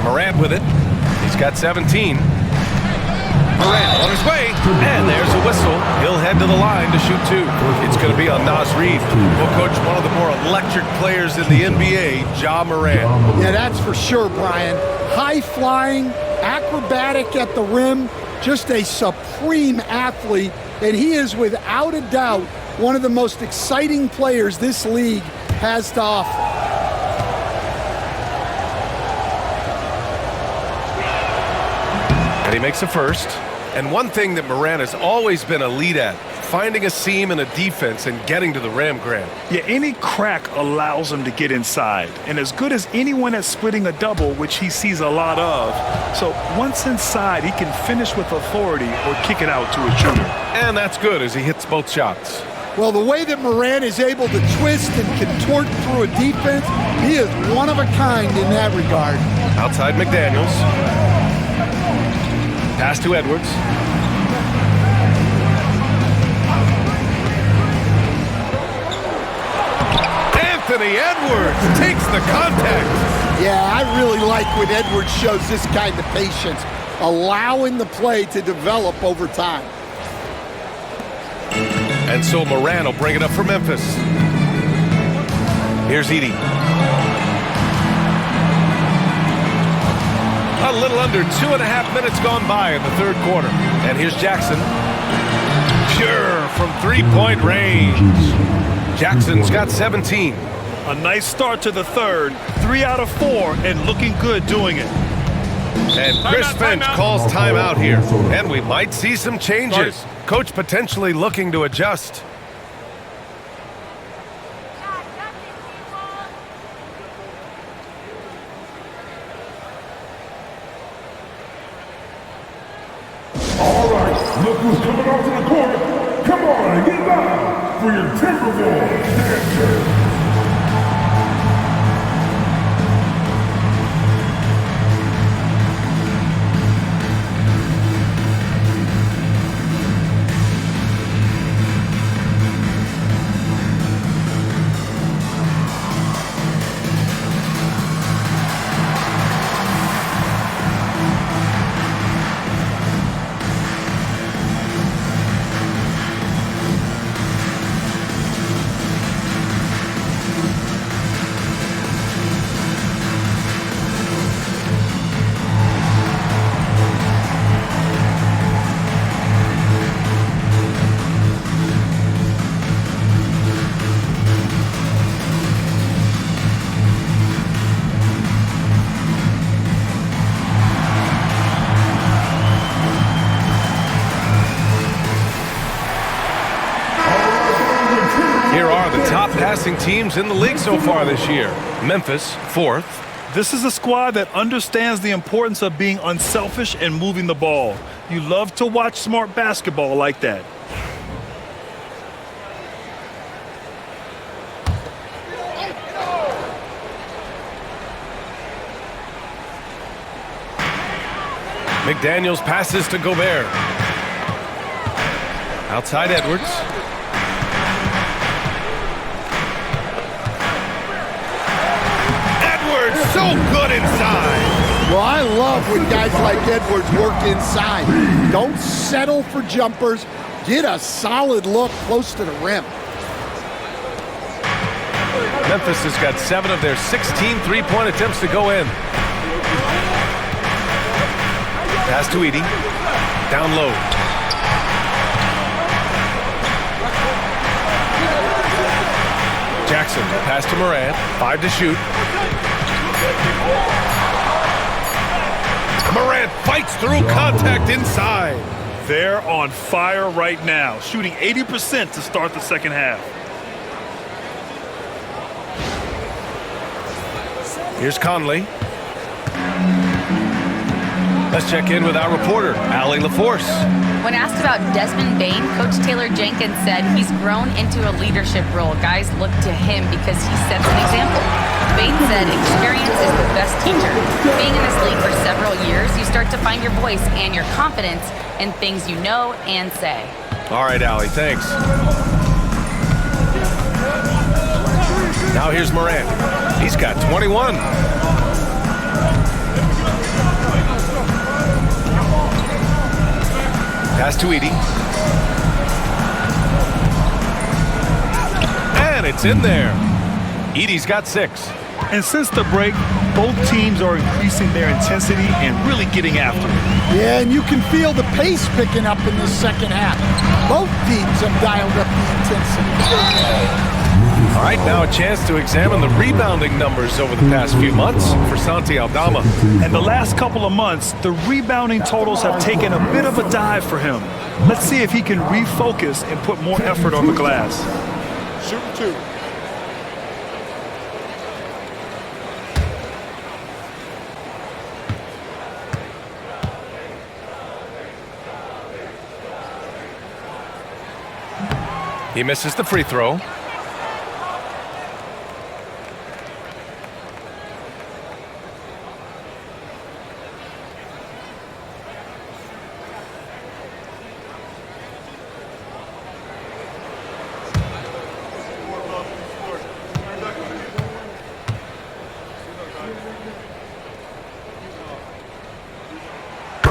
Morant with it. He's got 17. Morant on his way, and there's a whistle. He'll head to the line to shoot 2. It's going to be on Naz Reid. Well, Coach, one of the more electric players in the NBA, Ja Morant. Yeah, that's for sure, Brian. High-flying, acrobatic at the rim, just a supreme athlete, and he is without a doubt one of the most exciting players this league has to offer. And he makes a first. And one thing that Morant has always been elite at, finding a seam in a defense and getting to the rim, Grant. Yeah, any crack allows him to get inside. And as good as anyone at splitting a double, which he sees a lot of. So once inside, he can finish with authority or kick it out to a shooter. And that's good as he hits both shots. Well, the way that Morant is able to twist and contort through a defense, he is one of a kind in that regard. Outside McDaniels. Pass to Edwards. Anthony Edwards takes the contact. Yeah, I really like when Edwards shows this kind of patience, allowing the play to develop over time. And so Morant will bring it up for Memphis. Here's Edey. A little under 2.5 minutes gone by in the third quarter. And here's Jackson. Pure from three-point range. Jackson's got 17. A nice start to the third. 3 out of 4 and looking good doing it. And Chris Finch calls timeout here. And we might see some changes. Coach potentially looking to adjust. All right, look who's coming onto the court. Come on, get loud for your Timberwolves dancer. Passing teams in the league so far this year. Memphis, 4th. This is a squad that understands the importance of being unselfish and moving the ball. You love to watch smart basketball like that. McDaniels passes to Gobert. Outside Edwards. So good inside. Well, I love when guys like Edwards work inside. Don't settle for jumpers. Get a solid look close to the rim. Memphis has got 7 of their 16 three-point attempts to go in. Pass to Edey. Down low. Jackson, pass to Morant. 5 to shoot. Morant fights through contact inside. They're on fire right now, shooting 80% to start the second half. Here's Conley. Let's check in with our reporter, Allie LaForce. When asked about Desmond Bane, Coach Taylor Jenkins said he's grown into a leadership role. Guys look to him because he sets an example. Bain said experience is the best teacher. Being in this league for several years, you start to find your voice and your confidence in things you know and say. All right, Allie, thanks. Now here's Morant. He's got 21. Pass to Edie. And it's in there. Edie's got 6. And since the break, both teams are increasing their intensity and really getting after it. Yeah, and you can feel the pace picking up in the second half. Both teams have dialed up the intensity. All right, now a chance to examine the rebounding numbers over the past few months for Santi Aldama. And the last couple of months, the rebounding totals have taken a bit of a dive for him. Let's see if he can refocus and put more effort on the glass. Shoot 2. He misses the free throw.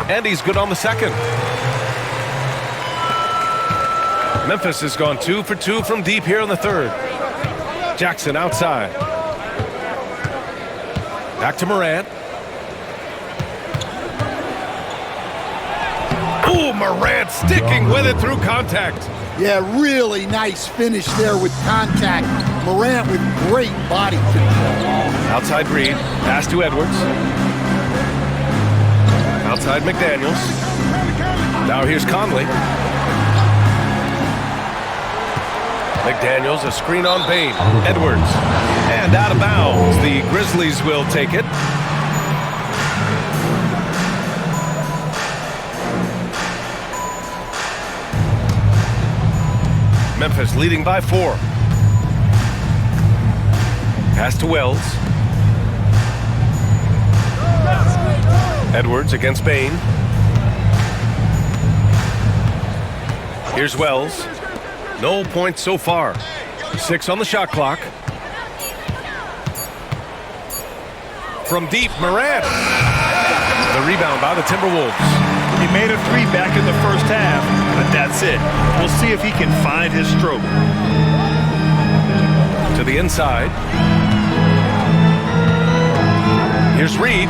And he's good on the second. Memphis has gone 2 for 2 from deep here in the third. Jackson outside. Back to Morant. Ooh, Morant sticking with it through contact. Yeah, really nice finish there with contact. Morant with great body control. Outside Reed. Pass to Edwards. Outside McDaniels. Now here's Conley. McDaniels, a screen on Bain. Edwards. And out of bounds. The Grizzlies will take it. Memphis leading by 4. Pass to Wells. Edwards against Bain. Here's Wells. No points so far. 6 on the shot clock. From deep, Morant. The rebound by the Timberwolves. He made a 3 back in the first half, but that's it. We'll see if he can find his stroke. To the inside. Here's Reed.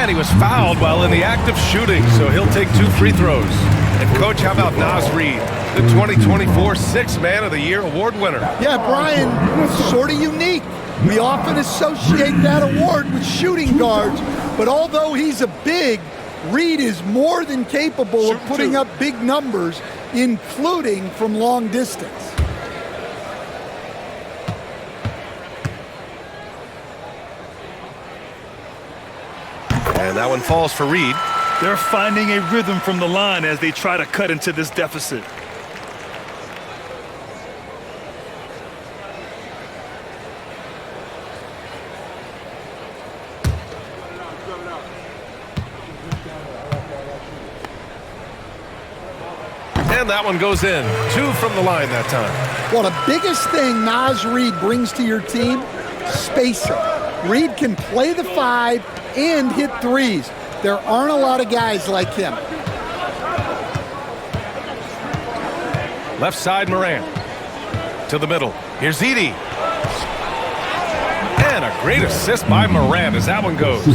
And he was fouled while in the act of shooting, so he'll take 2 free throws. And coach, how about Naz Reid, the 2024 Sixth Man of the Year award winner? Yeah, Brian, sort of unique. We often associate that award with shooting guards, but although he's a big, Reed is more than capable of putting up big numbers, including from long distance. And that one falls for Reed. They're finding a rhythm from the line as they try to cut into this deficit. And that one goes in. 2 from the line that time. Well, the biggest thing Naz Reid brings to your team, spacing. Reid can play the 5 and hit threes. There aren't a lot of guys like him. Left side, Morant. To the middle. Here's Edie. And a great assist by Morant as that one goes.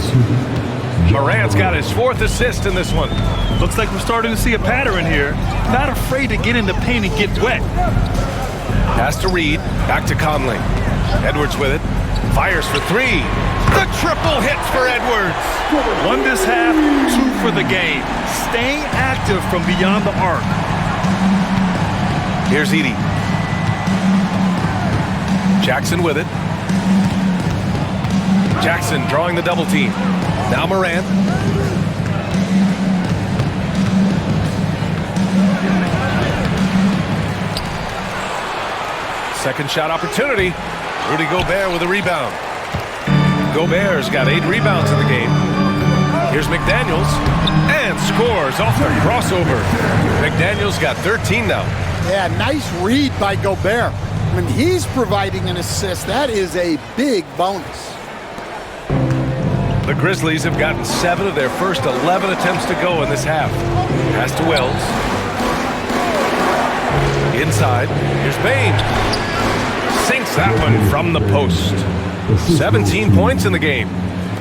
Morant's got his 4th assist in this one. Looks like we're starting to see a pattern here. Not afraid to get in the paint and get wet. Pass to Reed. Back to Conley. Edwards with it. Fires for 3. The triple hits for Edwards. 1 this half, 2 for the game. Staying active from beyond the arc. Here's Edie. Jackson with it. Jackson drawing the double team. Now Morant. Second shot opportunity. Rudy Gobert with a rebound. Gobert's got 8 rebounds in the game. Here's McDaniels, and scores off the crossover. McDaniels got 13 now. Yeah, nice read by Gobert. When he's providing an assist, that is a big bonus. The Grizzlies have gotten 7 of their first 11 attempts to go in this half. Pass to Wells. Inside, here's Bane. Sinks that one from the post. 17 points in the game.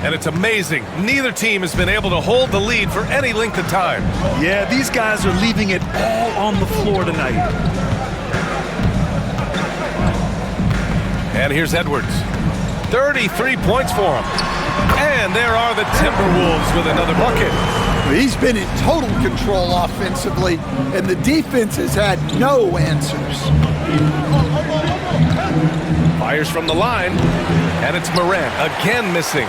And it's amazing. Neither team has been able to hold the lead for any length of time. Yeah, these guys are leaving it all on the floor tonight. And here's Edwards. 33 points for him. And there are the Timberwolves with another bucket. He's been in total control offensively, and the defense has had no answers. Fires from the line, and it's Morant again missing.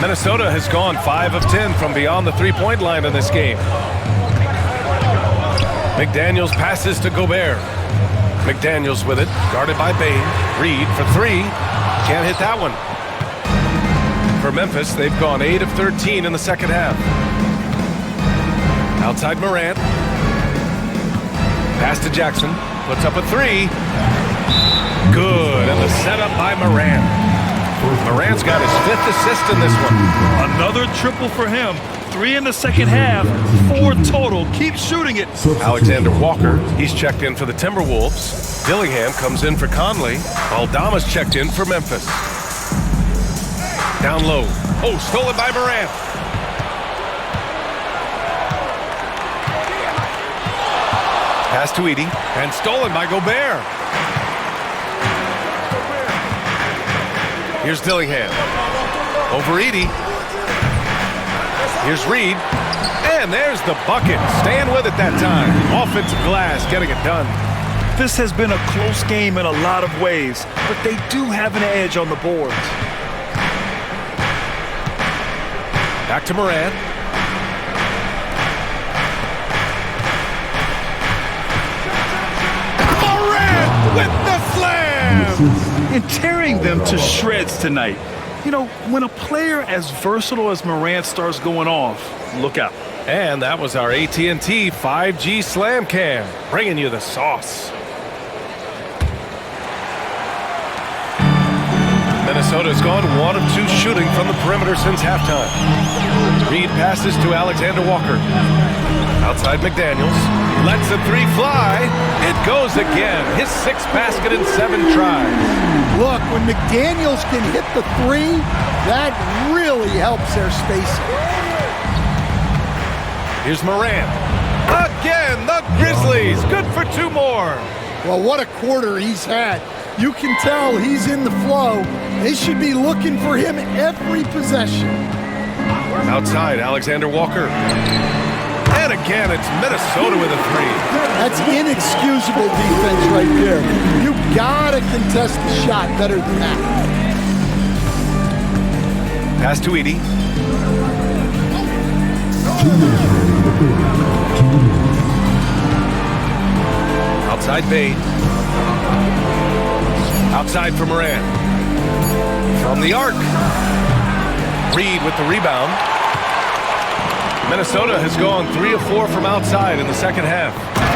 Minnesota has gone 5 of 10 from beyond the three-point line in this game. McDaniels passes to Gobert. McDaniels with it, guarded by Bane. Reed for 3. Can't hit that one. For Memphis, they've gone 8 of 13 in the second half. Outside Morant. Pass to Jackson. Puts up a 3. Good, and the setup by Morant. Morant's got his 5th assist in this one. Another triple for him. 3 in the second half, 4 total. Keep shooting it. Alexander Walker, he's checked in for the Timberwolves. Dillingham comes in for Conley. Aldama's checked in for Memphis. Down low. Oh, stolen by Morant. Pass to Edey, and stolen by Gobert. Here's Dillingham. Over Edey. Here's Reed. And there's the bucket. Staying with it that time. Offensive glass getting it done. This has been a close game in a lot of ways, but they do have an edge on the boards. Back to Morant. Morant with the slam! And tearing them to shreds tonight. You know, when a player as versatile as Morant starts going off, look out. And that was our AT&T 5G Slam Cam, bringing you the sauce. Minnesota's gone 1 of 2 shooting from the perimeter since halftime. Reed passes to Alexander Walker. Outside McDaniels. Lets the 3 fly. It goes again. His 6th basket in 7 tries. Look, when McDaniels can hit the 3, that really helps their spacing. Here's Morant. Again, the Grizzlies. Good for 2 more. Well, what a quarter he's had. You can tell he's in the flow. They should be looking for him every possession. Outside, Alexander Walker. And again, it's Minnesota with a 3. That's inexcusable defense right there. You gotta contest the shot better than that. Pass to Edey. Outside Bane. Outside for Morant. From the arc. Reed with the rebound. Minnesota has gone 3 of 4 from outside in the second half.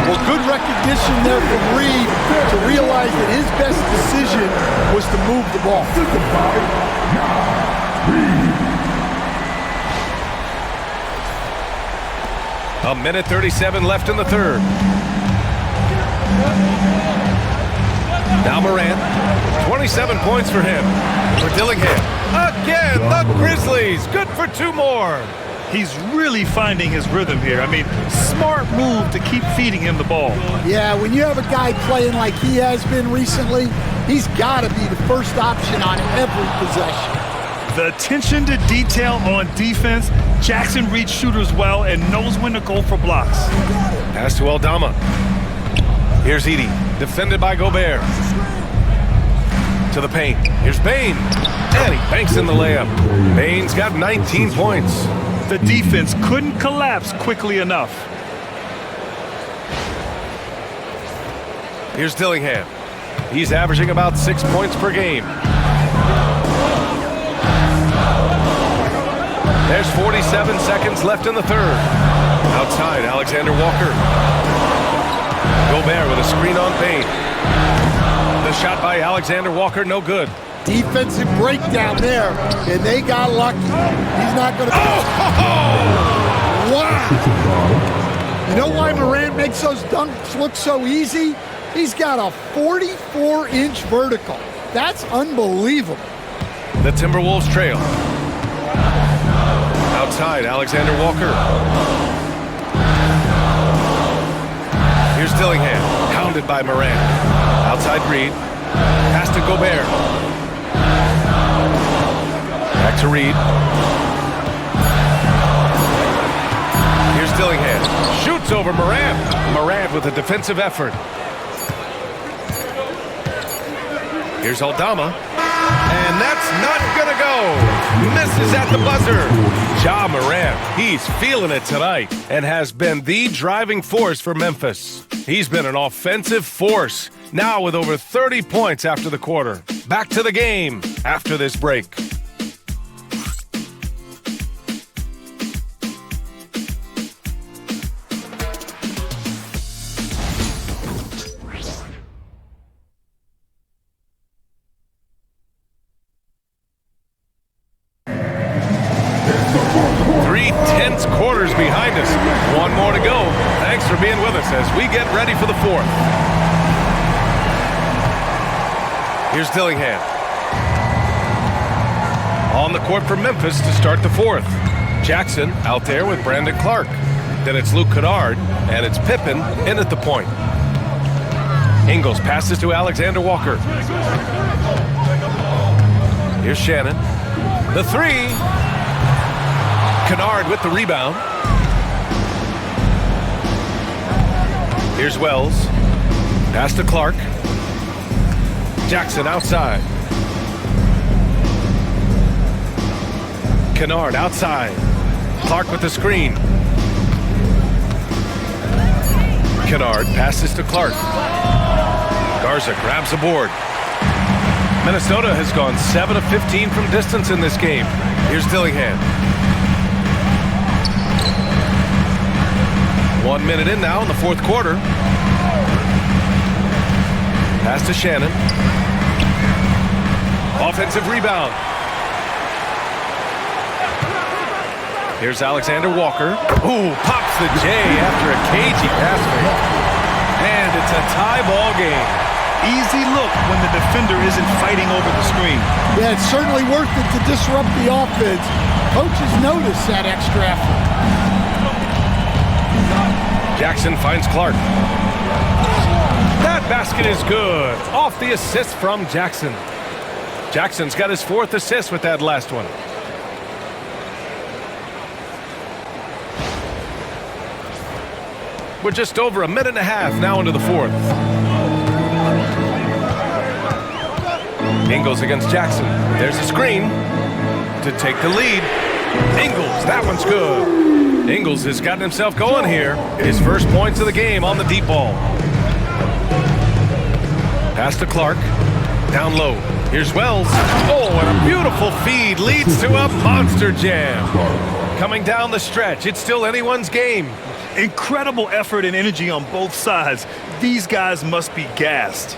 Well, good recognition there from Reed to realize that his best decision was to move the ball. A minute 37 left in the third. Now Morant, 27 points for him. For Dillingham. Again, the Grizzlies. Good for 2 more. He's really finding his rhythm here. I mean, smart move to keep feeding him the ball. Yeah, when you have a guy playing like he has been recently, he's got to be the first option on every possession. The attention to detail on defense. Jackson reads shooters well and knows when to go for blocks. Pass to Aldama. Here's Edey, defended by Gobert. To the paint. Here's Bane. And he banks in the layup. Bane's got 19 points. The defense couldn't collapse quickly enough. Here's Dillingham. He's averaging about 6 points per game. There's 47 seconds left in the third. Outside, Alexander Walker. Gobert with a screen on Payne. The shot by Alexander Walker, no good. Defensive breakdown there, and they got lucky. He's not going to... Wow! You know why Morant makes those dunks look so easy? He's got a 44-inch vertical. That's unbelievable. The Timberwolves trail. Outside, Alexander Walker. Here's Dillingham, hounded by Morant. Outside Reed. Pass to Gobert. Back to Reed. Here's Dillingham. Shoots over Morant. Morant with a defensive effort. Here's Aldama. And that's not going to go. Misses at the buzzer. Ja Morant, he's feeling it tonight and has been the driving force for Memphis. He's been an offensive force, now with over 30 points after the quarter. Back to the game after this break. Quarters behind us. One more to go. Thanks for being with us as we get ready for the fourth. Here's Dillingham. On the court for Memphis to start the fourth. Jackson out there with Brandon Clark. Then it's Luke Kennard, and it's Pippen in at the point. Ingles passes to Alexander Walker. Here's Shannon. The three. Kennard with the rebound. Here's Wells. Pass to Clark. Jackson outside. Kennard outside. Clark with the screen. Kennard passes to Clark. Garza grabs the board. Minnesota has gone 7 of 15 from distance in this game. Here's Dillingham. 1 minute in now in the fourth quarter. Pass to Shannon. Offensive rebound. Here's Alexander Walker. Ooh, pops the J after a cagey pass fake. And it's a tie ball game. Easy look when the defender isn't fighting over the screen. Yeah, it's certainly worth it to disrupt the offense. Coaches notice that extra effort. Jackson finds Clark. That basket is good. Off the assist from Jackson. Jackson's got his fourth assist with that last one. We're just over a minute and a half now into the fourth. Ingles against Jackson. There's a screen to take the lead. Ingles, that one's good. Ingles has gotten himself going here. His first points of the game on the deep ball. Pass to Clark. Down low. Here's Wells. Oh, and a beautiful feed leads to a monster jam. Coming down the stretch, it's still anyone's game. Incredible effort and energy on both sides. These guys must be gassed.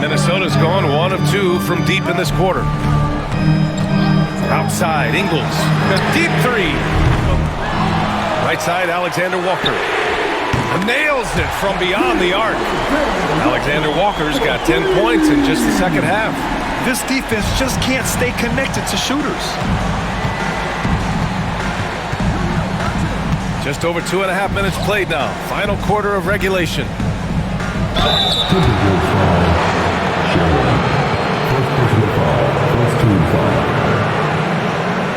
Minnesota's gone 1 of 2 from deep in this quarter. Outside, Ingles. A deep three. Right side, Alexander Walker. Nails it from beyond the arc. Alexander Walker's got 10 points in just the second half. This defense just can't stay connected to shooters. Just over 2.5 minutes played now. Final quarter of regulation.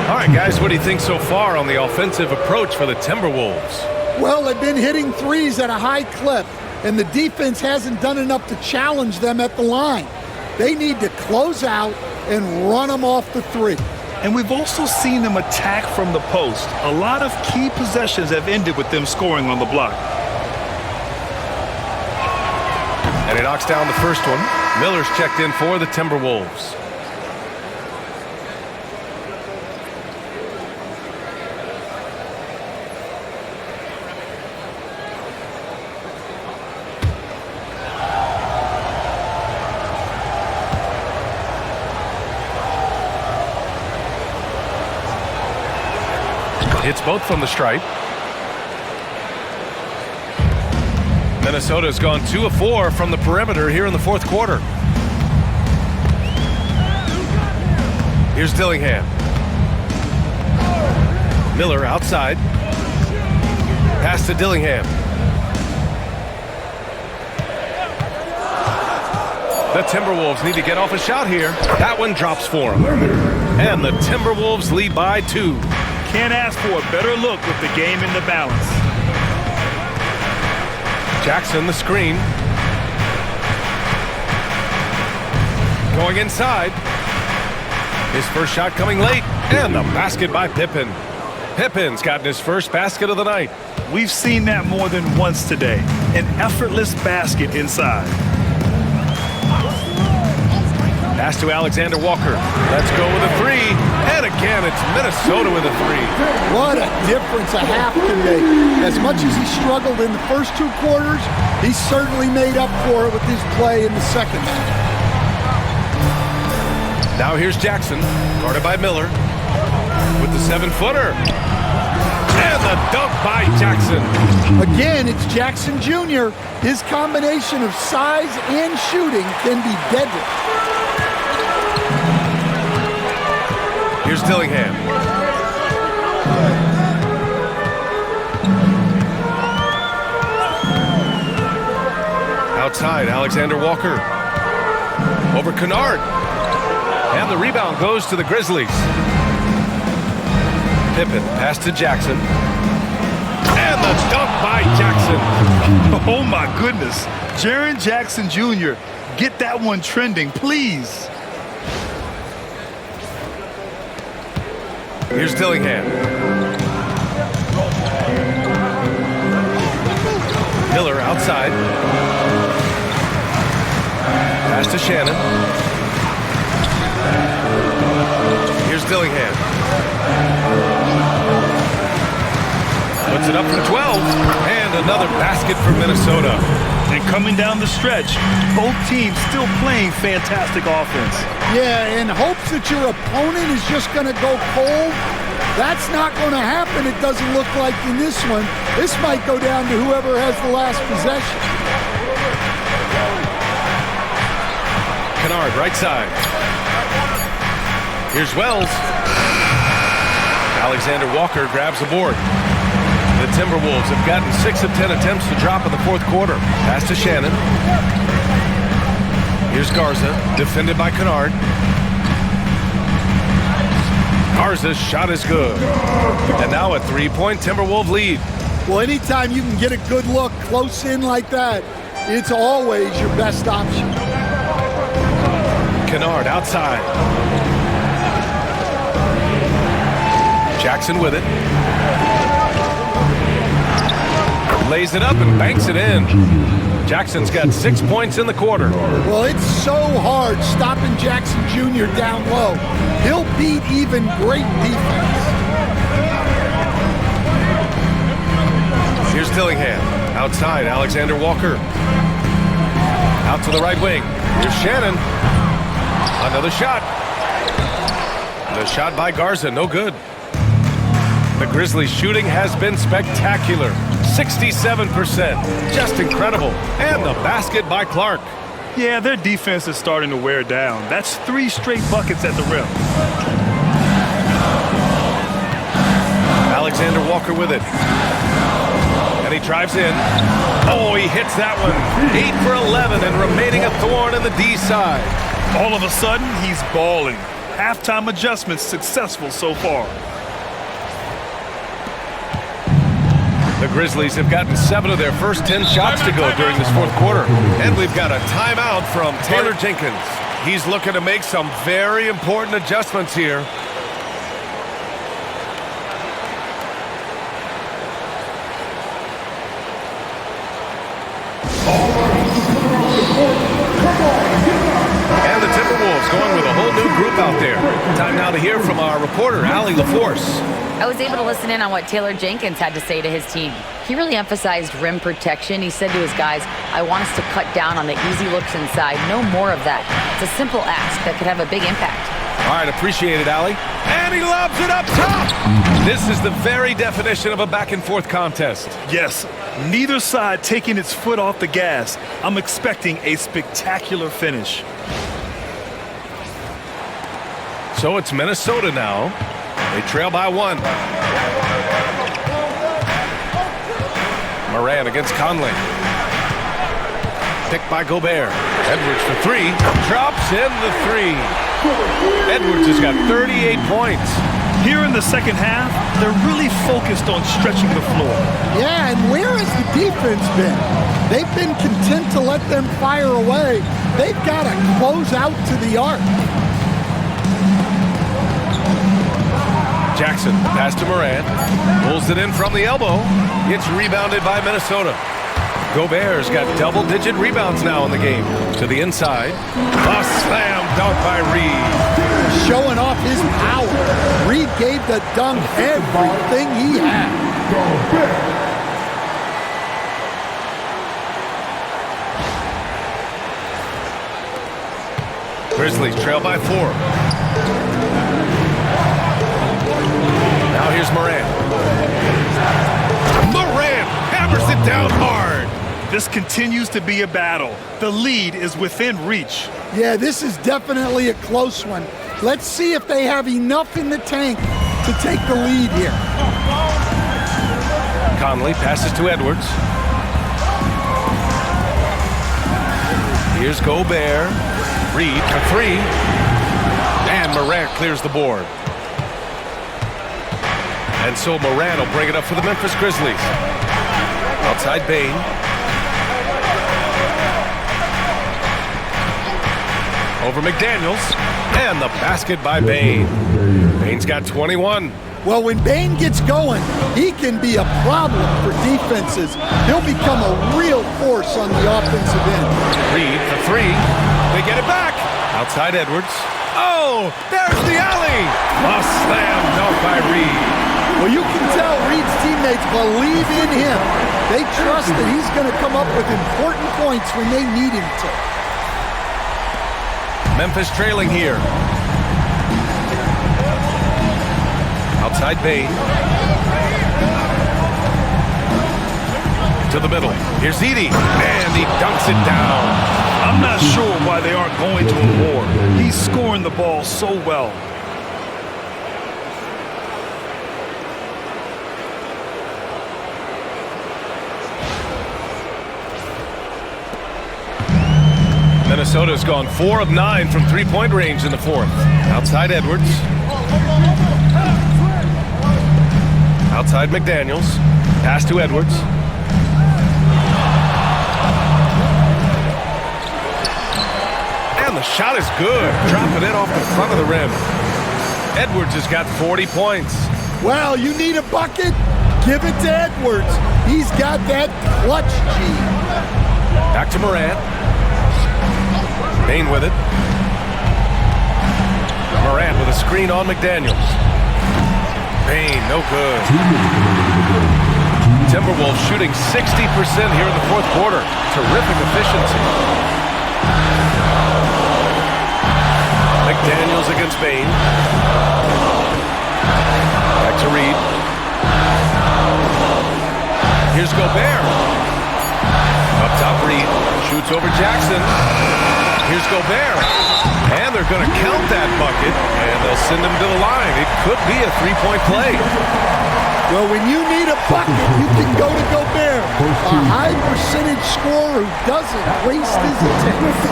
All right, guys, what do you think so far on the offensive approach for the Timberwolves? Well, they've been hitting threes at a high clip, and the defense hasn't done enough to challenge them at the line. They need to close out and run them off the three. And we've also seen them attack from the post. A lot of key possessions have ended with them scoring on the block. And he knocks down the first one. Miller's checked in for the Timberwolves. Hits both from the stripe. Minnesota's gone 2 of 4 from the perimeter here in the fourth quarter. Here's Dillingham. Miller outside. Pass to Dillingham. The Timberwolves need to get off a shot here. That one drops for them. And the Timberwolves lead by 2. Can't ask for a better look with the game in the balance. Jackson the screen. Going inside. His first shot coming late. And the basket by Pippen. Pippen's gotten his first basket of the night. We've seen that more than once today. An effortless basket inside. Pass to Alexander Walker. Let's go with a 3. And again, it's Minnesota with a 3. What a difference a half can make. As much as he struggled in the first 2 quarters, he certainly made up for it with his play in the second half. Now here's Jackson, guarded by Miller, with the 7-footer. And the dunk by Jackson. Again, it's Jackson Jr. His combination of size and shooting can be deadly. Here's Dillingham. Outside, Alexander Walker. Over Kennard. And the rebound goes to the Grizzlies. Pippen pass to Jackson. And the dunk by Jackson. Oh my goodness. Jaren Jackson Jr. Get that one trending, please. Here's Dillingham. Miller outside. Pass to Shannon. Here's Dillingham. Puts it up from 12. And another basket for Minnesota. And coming down the stretch, both teams still playing fantastic offense. Yeah, in hopes that your opponent is just going to go cold. That's not going to happen, it doesn't look like in this one. This might go down to whoever has the last possession. Kennard, right side. Here's Wells. Alexander Walker grabs the board. The Timberwolves have gotten 6 of 10 attempts to drop in the fourth quarter. Pass to Shannon. Here's Garza, defended by Kennard. Garza's shot is good. And now a 3-point Timberwolves lead. Well, anytime you can get a good look close in like that, it's always your best option. Kennard outside. Jackson with it. Lays it up and banks it in. Jackson's got 6 points in the quarter. Well, it's so hard stopping Jackson Jr. down low. He'll beat even great defense. Here's Dillingham. Outside, Alexander Walker. Out to the right wing. Here's Shannon. Another shot. The shot by Garza, no good. The Grizzlies' shooting has been spectacular. 67%. Just incredible. And the basket by Clark. Yeah, their defense is starting to wear down. That's 3 straight buckets at the rim. Alexander Walker with it. And he drives in. Oh, he hits that one. 8 for 11 and remaining a thorn in the D side. All of a sudden, he's balling. Halftime adjustments successful so far. The Grizzlies have gotten 7 of their first 10 shots to go during this fourth quarter. And we've got a timeout from Taylor Jenkins. He's looking to make some very important adjustments here. All right, come on, get Timberwolves going with a whole new group out there. Time now to hear from our reporter, Allie LaForce. I was able to listen in on what Taylor Jenkins had to say to his team. He really emphasized rim protection. He said to his guys, I want us to cut down on the easy looks inside. No more of that. It's a simple ask that could have a big impact. All right, appreciate it, Allie. And he lobs it up top. This is the very definition of a back-and-forth contest. Yes, neither side taking its foot off the gas. I'm expecting a spectacular finish. So it's Minnesota now. They trail by 1. Morant against Conley. Picked by Gobert. Edwards for 3. Drops in the 3. Edwards has got 38 points. Here in the second half, they're really focused on stretching the floor. Yeah, and where has the defense been? They've been content to let them fire away. They've got to close out to the arc. Jackson, pass to Morant. Pulls it in from the elbow. It's rebounded by Minnesota. Gobert's got double-digit rebounds now in the game. To the inside. A slam dunk by Reed. Showing off his power. Reed gave the dunk everything he had. Grizzlies trail by 4. Now here's Morant. Morant hammers it down hard. This continues to be a battle. The lead is within reach. Yeah, this is definitely a close one. Let's see if they have enough in the tank to take the lead here. Conley passes to Edwards. Here's Gobert. Reed for 3. And Morant clears the board. And so Morant will bring it up for the Memphis Grizzlies. Outside Bane. Over McDaniels. And the basket by Bane. Bane's got 21. Well, when Bane gets going, he can be a problem for defenses. He'll become a real force on the offensive end. Reed for 3. They get it back. Outside Edwards. Oh, there's the alley. A slam dunk by Reed. Well, you can tell Reed's teammates believe in him. They trust that he's going to come up with important points when they need him to. Memphis trailing here. Outside Bane. To the middle. Here's Edey. And he dunks it down. I'm not sure why they aren't going to him more. He's scoring the ball so well. Minnesota's gone 4 of 9 from three-point range in the 4th. Outside Edwards. Outside McDaniels. Pass to Edwards. And the shot is good. Dropping it off the front of the rim. Edwards has got 40 points. Well, you need a bucket? Give it to Edwards. He's got that clutch gene. Back to Morant. Bane with it. Morant with a screen on McDaniels. Bane, no good. Timberwolves shooting 60% here in the 4th quarter. Terrific efficiency. McDaniels against Bane. Back to Reed. Here's Gobert. Up top Reed. Shoots over Jackson. Here's Gobert. And they're going to count that bucket, and they'll send him to the line. It could be a 3-point play. Well, when you need a bucket, you can go to Gobert, a high percentage scorer who doesn't waste his attempts.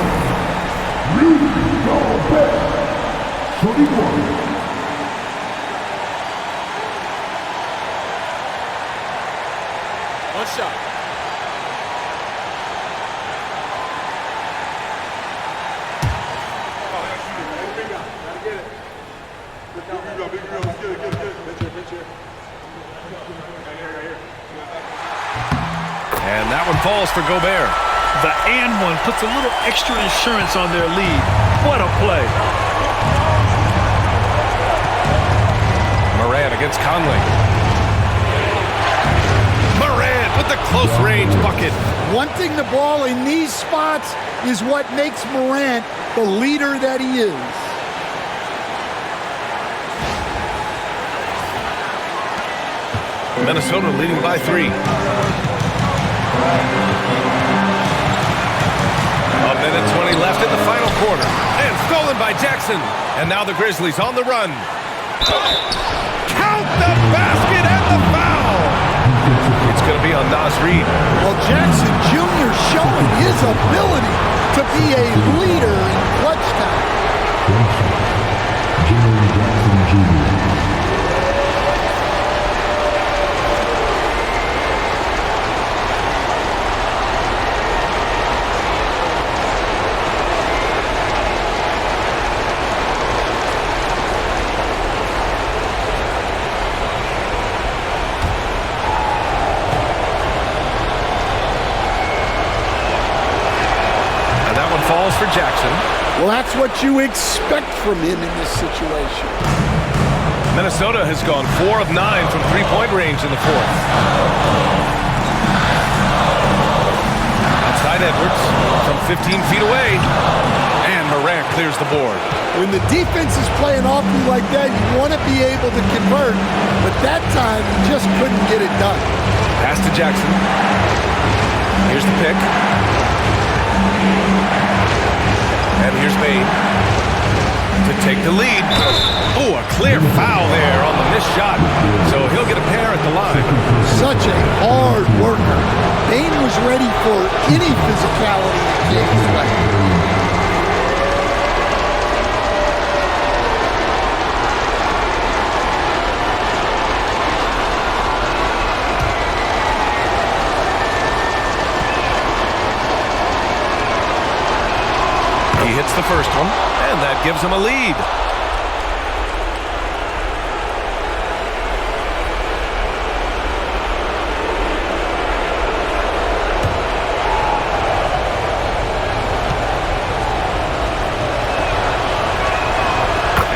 Rudy Gobert, 21. One shot. And that one falls for Gobert. The and one puts a little extra insurance on their lead. What a play. Morant against Conley. Morant with the close-range bucket. Wanting the ball in these spots is what makes Morant the leader that he is. Minnesota leading by 3. A minute 20 left in the final quarter. And stolen by Jackson. And now the Grizzlies on the run. Count the basket and the foul. It's going to be on Naz Reid. Well, Jackson Jr. showing his ability to be a leader in clutch time. Jackson Jr. Falls for Jackson. Well, that's what you expect from him in this situation. Minnesota has gone 4 of 9 from three-point range in the fourth. Outside Edwards from 15 feet away. And Morant clears the board. When the defense is playing off you like that, you want to be able to convert. But that time, he just couldn't get it done. Pass to Jackson. Here's the pick. And here's Bane to take the lead. Oh, a clear foul there on the missed shot. So he'll get a pair at the line. Such a hard worker. Bane was ready for any physicality that came his way. He hits the first one, and that gives him a lead.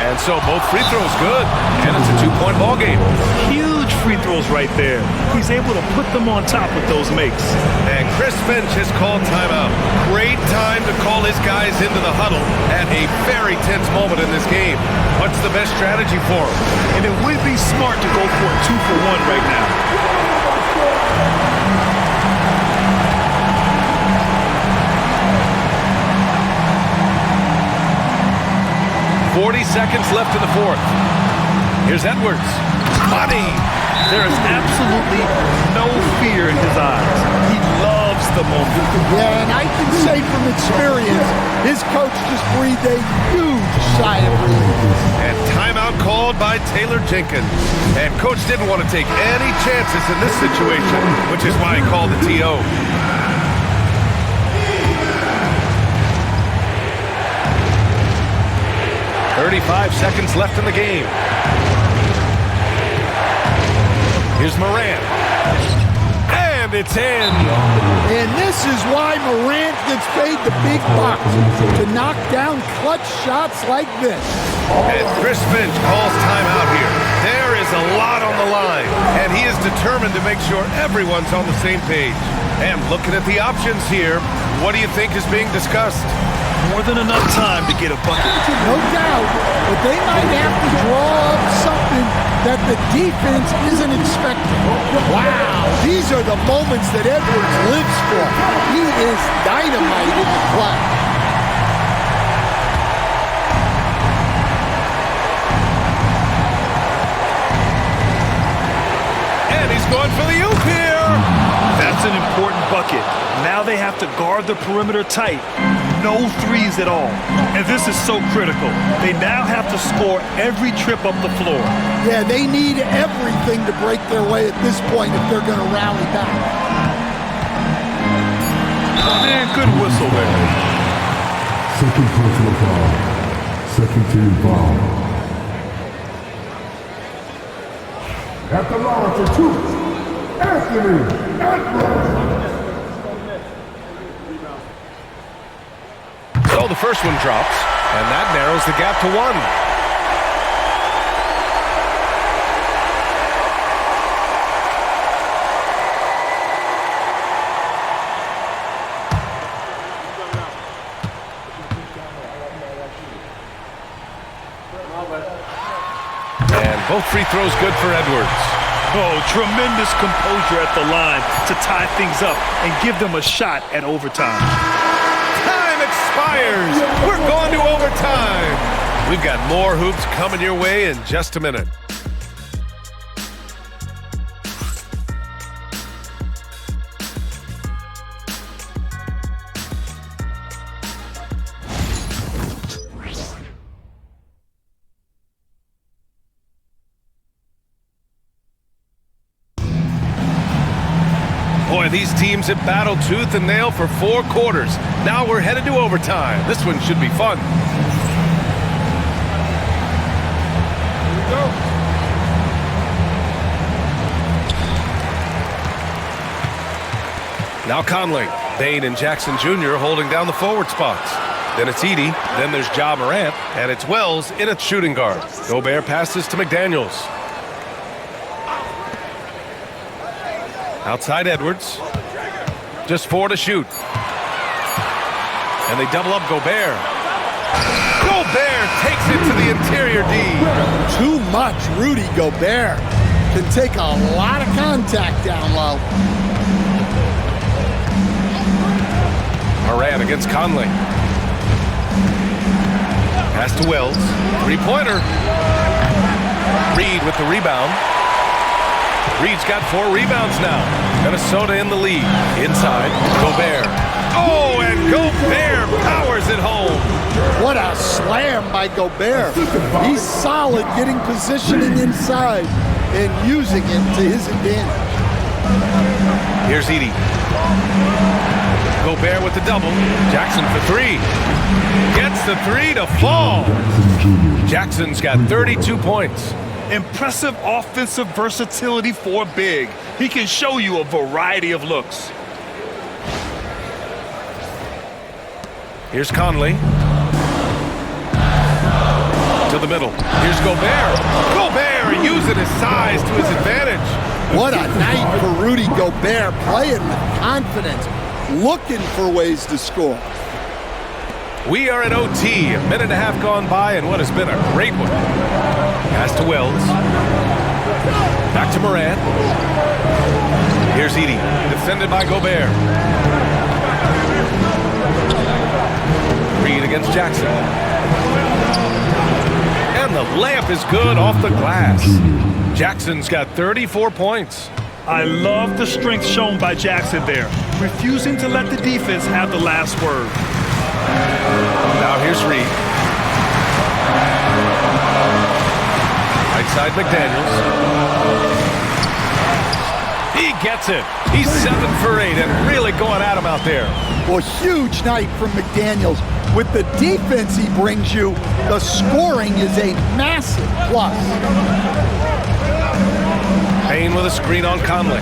And so both free throws good, and it's a 2-point ball game. Huge free throws right there. He's able to put them on top with those makes. And Chris Finch has called timeout. Great time to call his guys into the huddle at a very tense moment in this game. What's the best strategy for him? And it would be smart to go for a 2-for-1 right now. 40 seconds left in the fourth. Here's Edwards. Money. There is absolutely no fear in his eyes. He loves the moment. Yeah, and I can say from experience, his coach just breathed a huge sigh of relief. And timeout called by Taylor Jenkins. And coach didn't want to take any chances in this situation, which is why he called the TO. "35 seconds left in the game. Here's Morant. And it's in. And this is why Morant gets paid the big bucks, to knock down clutch shots like this. And Chris Finch calls timeout here. There is a lot on the line, and he is determined to make sure everyone's on the same page. And looking at the options here, what do you think is being discussed? More than enough time to get a bucket. No doubt, but they might have to draw up something that the defense isn't expecting. Wow, these are the moments that Edwards lives for. He is dynamite in the clutch. And he's going for the oop here. That's an important bucket. Now they have to guard the perimeter tight. No threes at all. And this is so critical. They now have to score every trip up the floor. Yeah, they need everything to break their way at this point if they're going to rally back. Man, good whistle there. Second personal foul. Second team foul. At the line for two, Anthony Edwards. So the first one drops, And that narrows the gap to 1. And both free throws good for Edwards. Oh, tremendous composure at the line to tie things up and give them a shot at overtime. Time expires. We're going to overtime. We've got more hoops coming your way in just a minute. Boy, these teams have battled tooth and nail for 4 quarters. Now we're headed to overtime. This one should be fun. Here we go. Now Conley, Bain, and Jackson Jr. holding down the forward spots. Then it's Edey, then there's Ja Morant, and it's Wells in at shooting guard. Gobert passes to McDaniels. Outside Edwards. Just 4 to shoot. And they double up Gobert. Gobert takes it to the interior D. Too much Rudy Gobert. Can take a lot of contact down low. Morant against Conley. Pass to Wells. 3-pointer. Reed with the rebound. Reed's got 4 rebounds now. Minnesota in the lead. Inside, Gobert. Oh, and Gobert powers it home. What a slam by Gobert. He's solid getting positioning inside and using it to his advantage. Here's Edey. Gobert with the double. Jackson for 3. Gets the 3 to fall. Jackson's got 32 points. Impressive offensive versatility for a big. He can show you a variety of looks. Here's Conley. To the middle. Here's Gobert. Gobert using his size to his advantage. What a night for Rudy Gobert, playing with confidence, looking for ways to score. We are at OT, a minute and a half gone by, and what has been a great one. Pass to Wells. Back to Morant. Here's Edey, defended by Gobert. Reed against Jackson. And the layup is good off the glass. Jackson's got 34 points. I love the strength shown by Jackson there, refusing to let the defense have the last word. Now here's Reed. Right side McDaniels. He gets it. He's 7 for 8 and really going at him out there. Well, huge night from McDaniels. With the defense he brings you, the scoring is a massive plus. Bain with a screen on Conley.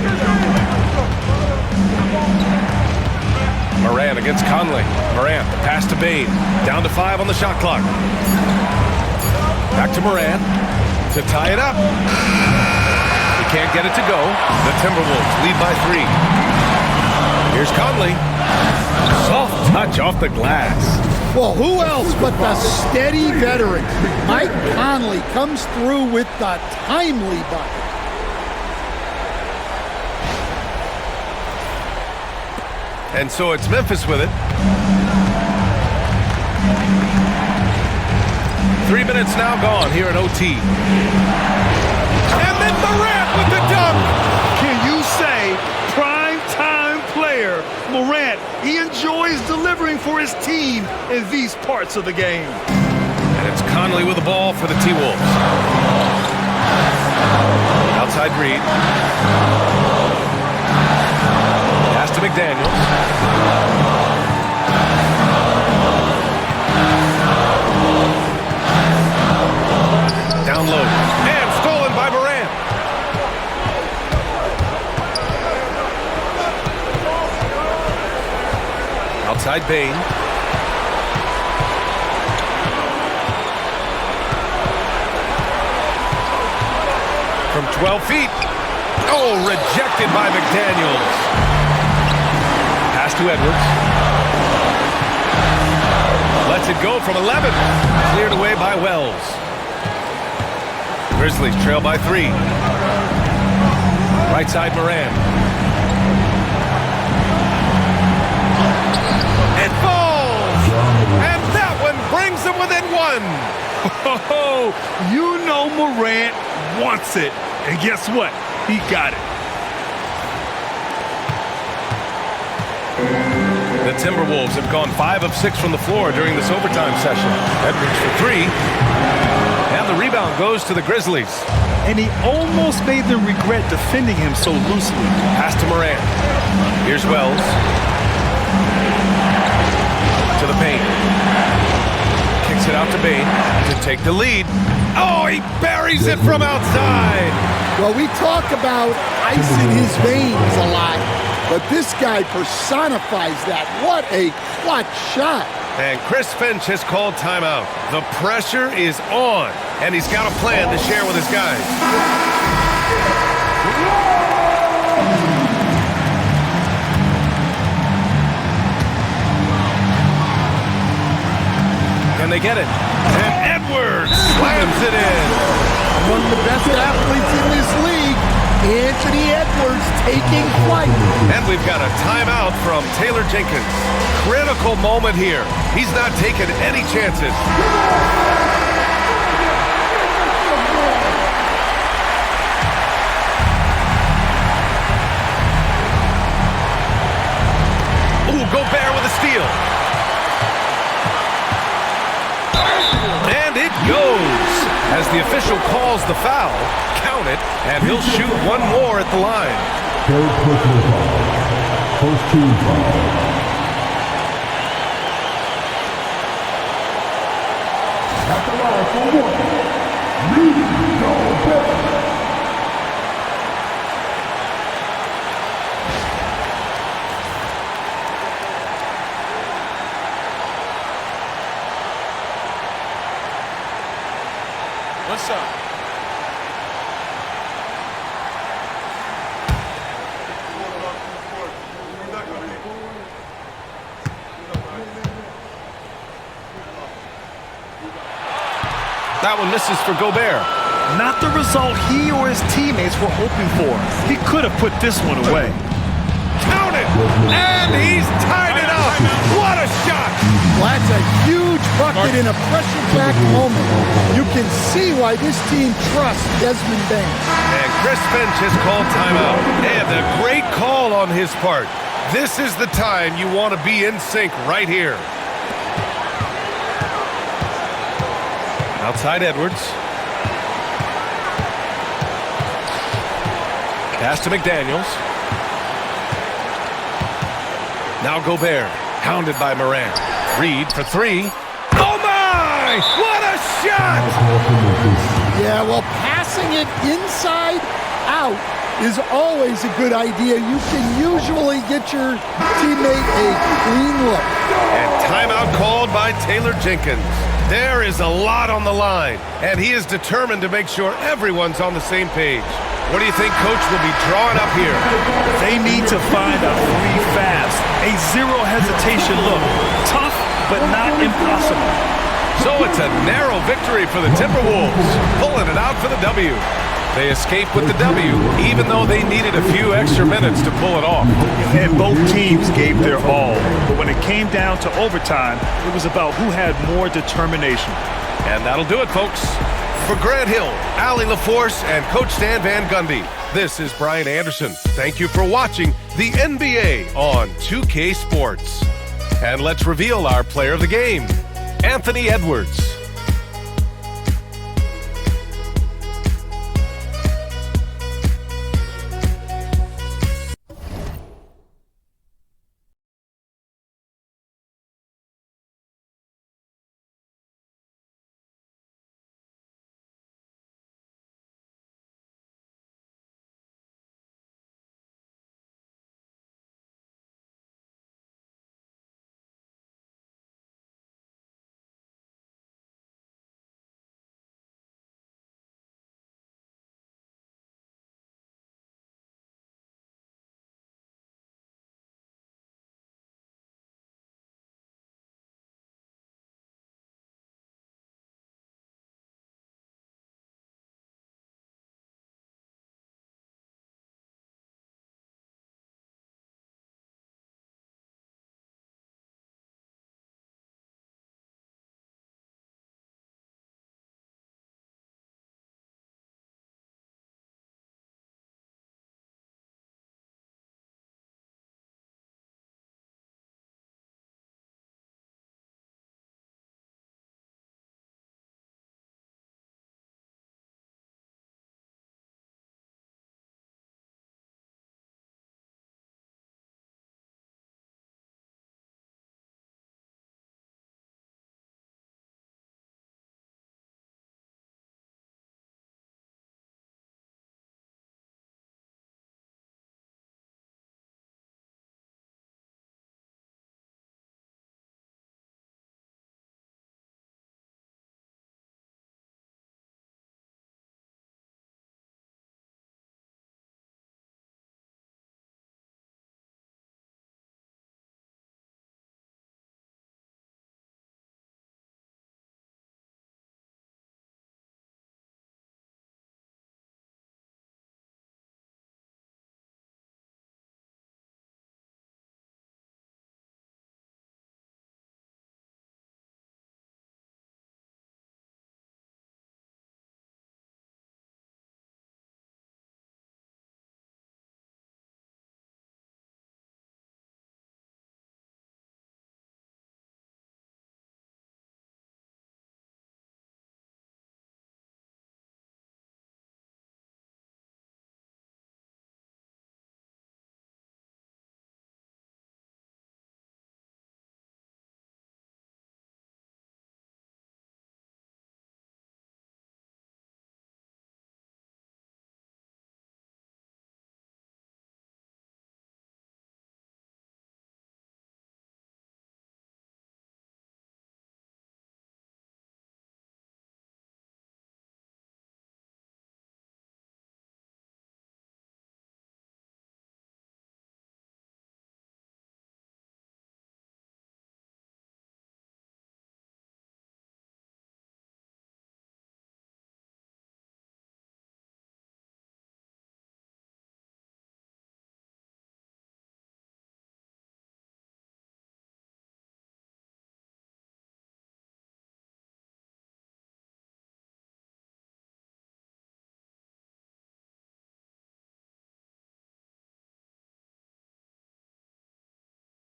Morant against Conley. Morant, the pass to Bain. Down to 5 on the shot clock. Back to Morant to tie it up. He can't get it to go. The Timberwolves lead by 3. Here's Conley. Soft touch off the glass. Well, who else but the steady veteran? Mike Conley comes through with the timely bucket. And so it's Memphis with it. 3 minutes now gone here at OT. And then Morant with the dunk. Can you say prime time player? Morant, he enjoys delivering for his team in these parts of the game. And it's Conley with the ball for the T-Wolves. Outside Reed. Pass to McDaniels. Down low. And stolen by Morant. Outside Bain. from 12 feet. Oh, rejected by McDaniels. Pass to Edwards. Lets it go from 11. Cleared away by Wells. Grizzlies trail by 3. Right side Morant. It falls! And that one brings them within 1. Oh, you know Morant wants it. And guess what? He got it. The Timberwolves have gone 5 of 6 from the floor during this overtime session. Edwards for 3. And the rebound goes to the Grizzlies. And he almost made them regret defending him so loosely. Pass to Morant. Here's Wells. To the paint. Kicks it out to Bane to take the lead. Oh, he buries it from outside. Well, we talk about ice in his veins a lot, but this guy personifies that. What a clutch shot. And Chris Finch has called timeout. The pressure is on, and he's got a plan to share with his guys. Can they get it? And Edwards slams it in. One of the best athletes in this league, Anthony Edwards, taking flight. And we've got a timeout from Taylor Jenkins. Critical moment here. He's not taking any chances. Ooh, Gobert with a steal. And it goes. As the official calls the foul, count it, and he'll shoot one more at the line. Third personal foul. First team foul. At the line for 1, Rudy Gobert. What's up? That one misses for Gobert. Not the result he or his teammates were hoping for. He could have put this one away. Count it! And he's tied it up! What a shot! Well, that's a huge bucket in a pressure-packed moment. You can see why this team trusts Desmond Bane. And Chris Finch has called timeout. And a great call on his part. This is the time you want to be in sync right here. Outside Edwards. Pass to McDaniels. Now Gobert, hounded by Morant. Reed for 3. Oh my! What a shot! Yeah, well, passing it inside out is always a good idea. You can usually get your teammate a clean look. And timeout called by Taylor Jenkins. There is a lot on the line, and he is determined to make sure everyone's on the same page. What do you think Coach will be drawing up here? They need to find a 3 fast, a zero hesitation look. Tough, but not impossible. So it's a narrow victory for the Timberwolves, pulling it out for the W. They escaped with the W, even though they needed a few extra minutes to pull it off. And both teams gave their all. But when it came down to overtime, it was about who had more determination. And that'll do it, folks. For Grant Hill, Allie LaForce, and Coach Stan Van Gundy, this is Brian Anderson. Thank you for watching the NBA on 2K Sports. And let's reveal our player of the game, Anthony Edwards.